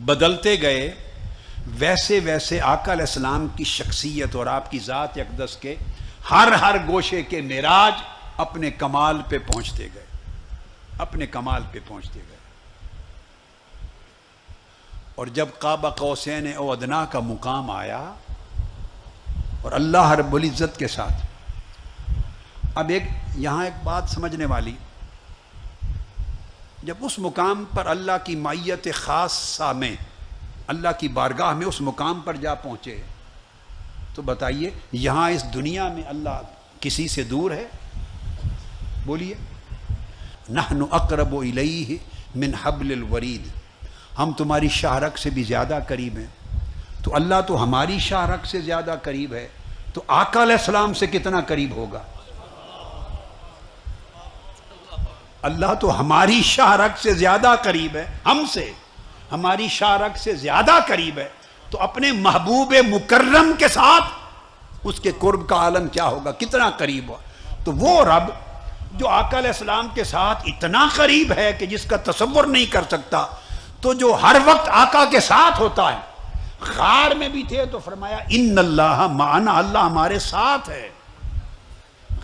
بدلتے گئے ویسے ویسے آقا علیہ السلام کی شخصیت اور آپ کی ذات اقدس کے ہر گوشے کے معراج اپنے کمال پہ پہنچتے گئے، اپنے کمال پہ پہنچتے گئے. اور جب قاب قوسین او ادنا کا مقام آیا اور اللہ رب العزت کے ساتھ، اب یہاں ایک بات سمجھنے والی، جب اس مقام پر اللہ کی معیت خاصہ میں، اللہ کی بارگاہ میں اس مقام پر جا پہنچے، تو بتائیے یہاں اس دنیا میں اللہ کسی سے دور ہے؟ بولیے. نحن اقرب الیہ من حبل الورید، ہم تمہاری شاہرگ سے بھی زیادہ قریب ہیں. تو اللہ تو ہماری شاہرگ سے زیادہ قریب ہے، تو آقا علیہ السلام سے کتنا قریب ہوگا؟ اللہ تو ہماری شاہرگ سے زیادہ قریب ہے، ہم سے ہماری شاہرگ سے زیادہ قریب ہے، تو اپنے محبوب مکرم کے ساتھ اس کے قرب کا عالم کیا ہوگا، کتنا قریب ہوا. تو وہ رب جو آقا علیہ السلام کے ساتھ اتنا قریب ہے کہ جس کا تصور نہیں کر سکتا، تو جو ہر وقت آقا کے ساتھ ہوتا ہے. غار میں بھی تھے تو فرمایا ان اللہ معنا، اللہ ہمارے ساتھ ہے.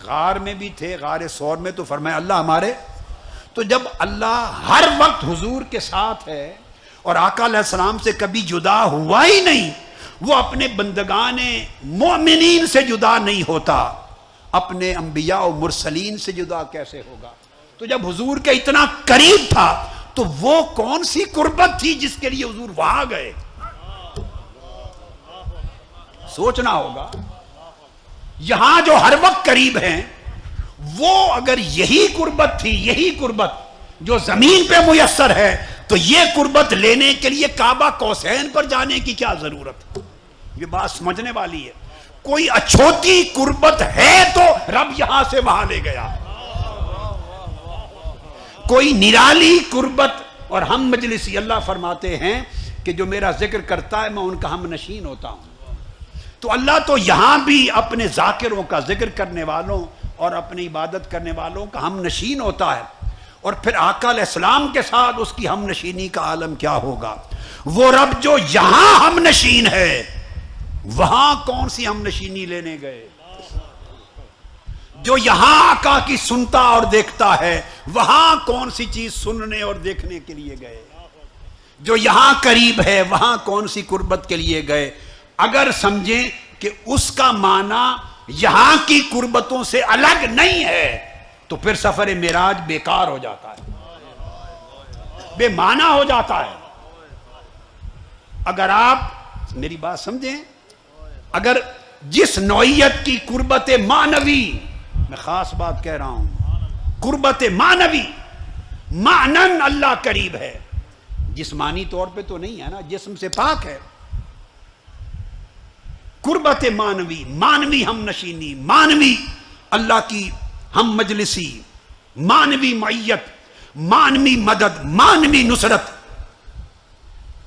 غار میں بھی تھے، غار ثور میں، تو فرمایا اللہ ہمارے. تو جب اللہ ہر وقت حضور کے ساتھ ہے اور آقا علیہ السلام سے کبھی جدا ہوا ہی نہیں، وہ اپنے بندگان مومنین سے جدا نہیں ہوتا، اپنے انبیاء و مرسلین سے جدا کیسے ہوگا؟ تو جب حضور کے اتنا قریب تھا تو وہ کون سی قربت تھی جس کے لیے حضور وہاں گئے؟ سوچنا ہوگا. یہاں جو ہر وقت قریب ہیں، وہ اگر یہی قربت تھی، یہی قربت جو زمین پہ میسر ہے، تو یہ قربت لینے کے لیے کعبہ قوسین پر جانے کی کیا ضرورت؟ یہ بات سمجھنے والی ہے. کوئی اچھوتی قربت ہے تو رب یہاں سے وہاں لے گیا، کوئی نرالی قربت. اور ہم مجلسی، اللہ فرماتے ہیں کہ جو میرا ذکر کرتا ہے میں ان کا ہم نشین ہوتا ہوں. تو اللہ تو یہاں بھی اپنے ذاکروں کا، ذکر کرنے والوں اور اپنی عبادت کرنے والوں کا ہم نشین ہوتا ہے. اور پھر آقا علیہ السلام کے ساتھ اس کی ہم نشینی کا عالم کیا ہوگا؟ وہ رب جو یہاں ہم نشین ہے، وہاں کون سی ہم نشینی لینے گئے؟ جو یہاں آقا کی سنتا اور دیکھتا ہے، وہاں کون سی چیز سننے اور دیکھنے کے لیے گئے؟ جو یہاں قریب ہے، وہاں کون سی قربت کے لیے گئے؟ اگر سمجھیں کہ اس کا معنی یہاں کی قربتوں سے الگ نہیں ہے تو پھر سفر معراج بیکار ہو جاتا ہے، بے معنی ہو جاتا ہے. اگر آپ میری بات سمجھیں، اگر جس نوعیت کی قربت معنوی، میں خاص بات کہہ رہا ہوں، قربت معنوی، معنن اللہ قریب ہے، جسمانی طور پہ تو نہیں ہے نا، جسم سے پاک ہے. قربت معنوی، معنوی ہم نشینی، معنوی اللہ کی ہم مجلسی، معنوی معیت، معنوی مدد، معنوی نصرت.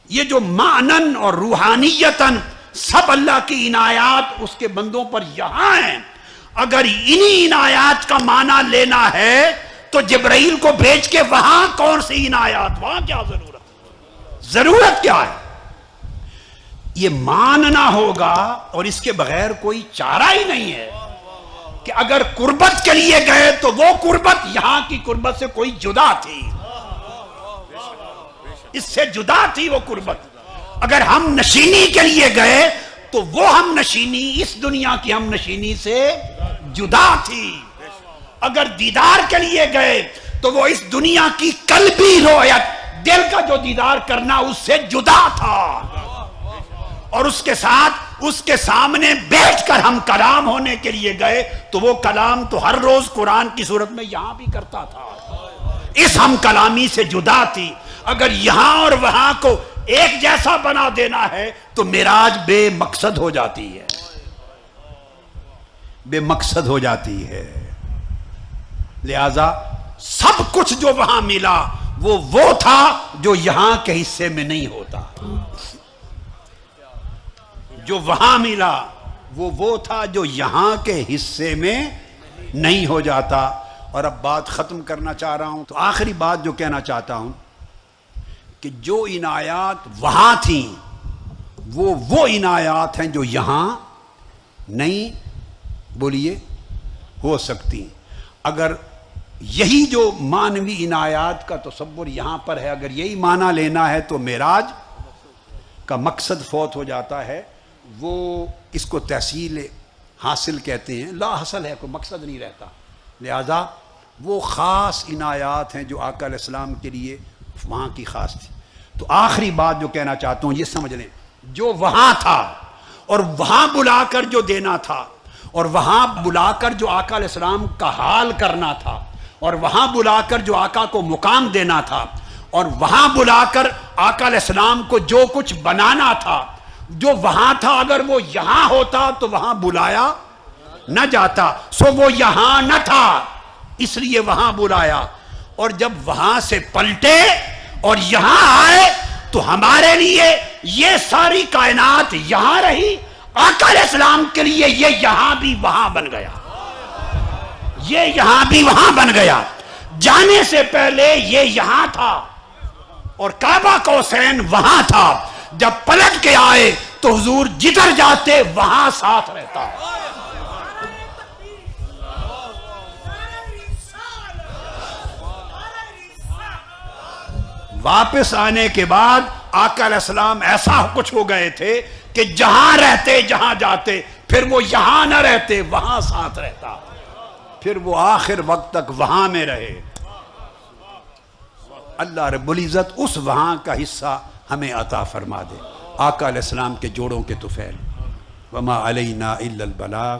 یہ جو معنن اور روحانیتاً سب اللہ کی عنایات اس کے بندوں پر یہاں ہیں. اگر انہی عنایات کا معنی لینا ہے تو جبرائیل کو بھیج کے وہاں کون سی عنایات، وہاں کیا ضرورت کیا ہے؟ یہ ماننا ہوگا، اور اس کے بغیر کوئی چارہ ہی نہیں ہے کہ اگر قربت کے لیے گئے تو وہ قربت یہاں کی قربت سے کوئی جدا تھی، اس سے جدا تھی وہ قربت. اگر ہم نشینی کے لیے گئے تو وہ ہم نشینی اس دنیا کی ہم نشینی سے جدا تھی. اگر دیدار کے لیے گئے تو وہ اس دنیا کی قلبی رویت، دل کا جو دیدار کرنا، اس سے جدا تھا. اور اس کے ساتھ اس کے سامنے بیٹھ کر ہم کلام ہونے کے لیے گئے تو وہ کلام تو ہر روز قرآن کی صورت میں یہاں بھی کرتا تھا، اس ہم کلامی سے جدا تھی. اگر یہاں اور وہاں کو ایک جیسا بنا دینا ہے تو معراج بے مقصد ہو جاتی ہے، بے مقصد ہو جاتی ہے. لہذا سب کچھ جو وہاں ملا وہ تھا جو یہاں کے حصے میں نہیں ہوتا. جو وہاں ملا وہ تھا جو یہاں کے حصے میں نہیں ہو جاتا. اور اب بات ختم کرنا چاہ رہا ہوں. تو آخری بات جو کہنا چاہتا ہوں کہ جو عنایات وہاں تھیں وہ عنایات ہیں جو یہاں نہیں بولیے ہو سکتی. اگر یہی جو معنوی عنایات کا تصور یہاں پر ہے، اگر یہی معنی لینا ہے تو معراج کا مقصد فوت ہو جاتا ہے. وہ اس کو تحصیل حاصل کہتے ہیں، لا حاصل ہے، کوئی مقصد نہیں رہتا. لہذا وہ خاص عنایات ہیں جو آقا علیہ السلام کے لیے وہاں کی خاص تھی. تو آخری بات جو کہنا چاہتا ہوں یہ سمجھ لیں، جو وہاں تھا اور وہاں بلا کر جو دینا تھا اور وہاں بلا کر جو آقا علیہ السلام کا حال کرنا تھا اور وہاں بلا کر جو آقا کو مقام دینا تھا اور وہاں بلا کر آقا علیہ السلام کو جو کچھ بنانا تھا، جو وہاں تھا اگر وہ یہاں ہوتا تو وہاں بلایا نہ جاتا. سو وہ یہاں نہ تھا اس لیے وہاں بلایا، اور جب وہاں سے پلٹے اور یہاں آئے تو ہمارے لیے یہ ساری کائنات یہاں رہی، آقا علیہ السلام کے لیے یہ یہاں بھی وہاں بن گیا، یہ یہاں بھی وہاں بن گیا. جانے سے پہلے یہ یہاں تھا اور کعبہ قوسین وہاں تھا. جب پلٹ کے آئے تو حضور جدھر جاتے وہاں ساتھ رہتا. واپس آنے کے بعد آقا علیہ السلام ایسا کچھ ہو گئے تھے کہ جہاں رہتے جہاں جاتے، پھر وہ یہاں نہ رہتے وہاں ساتھ رہتا، پھر وہ آخر وقت تک وہاں میں رہے. اللہ رب العزت اس وہاں کا حصہ ہمیں عطا فرما دے. آقا علیہ السلام کے جوڑوں کے طفیل. وما علینا الا البلاغ.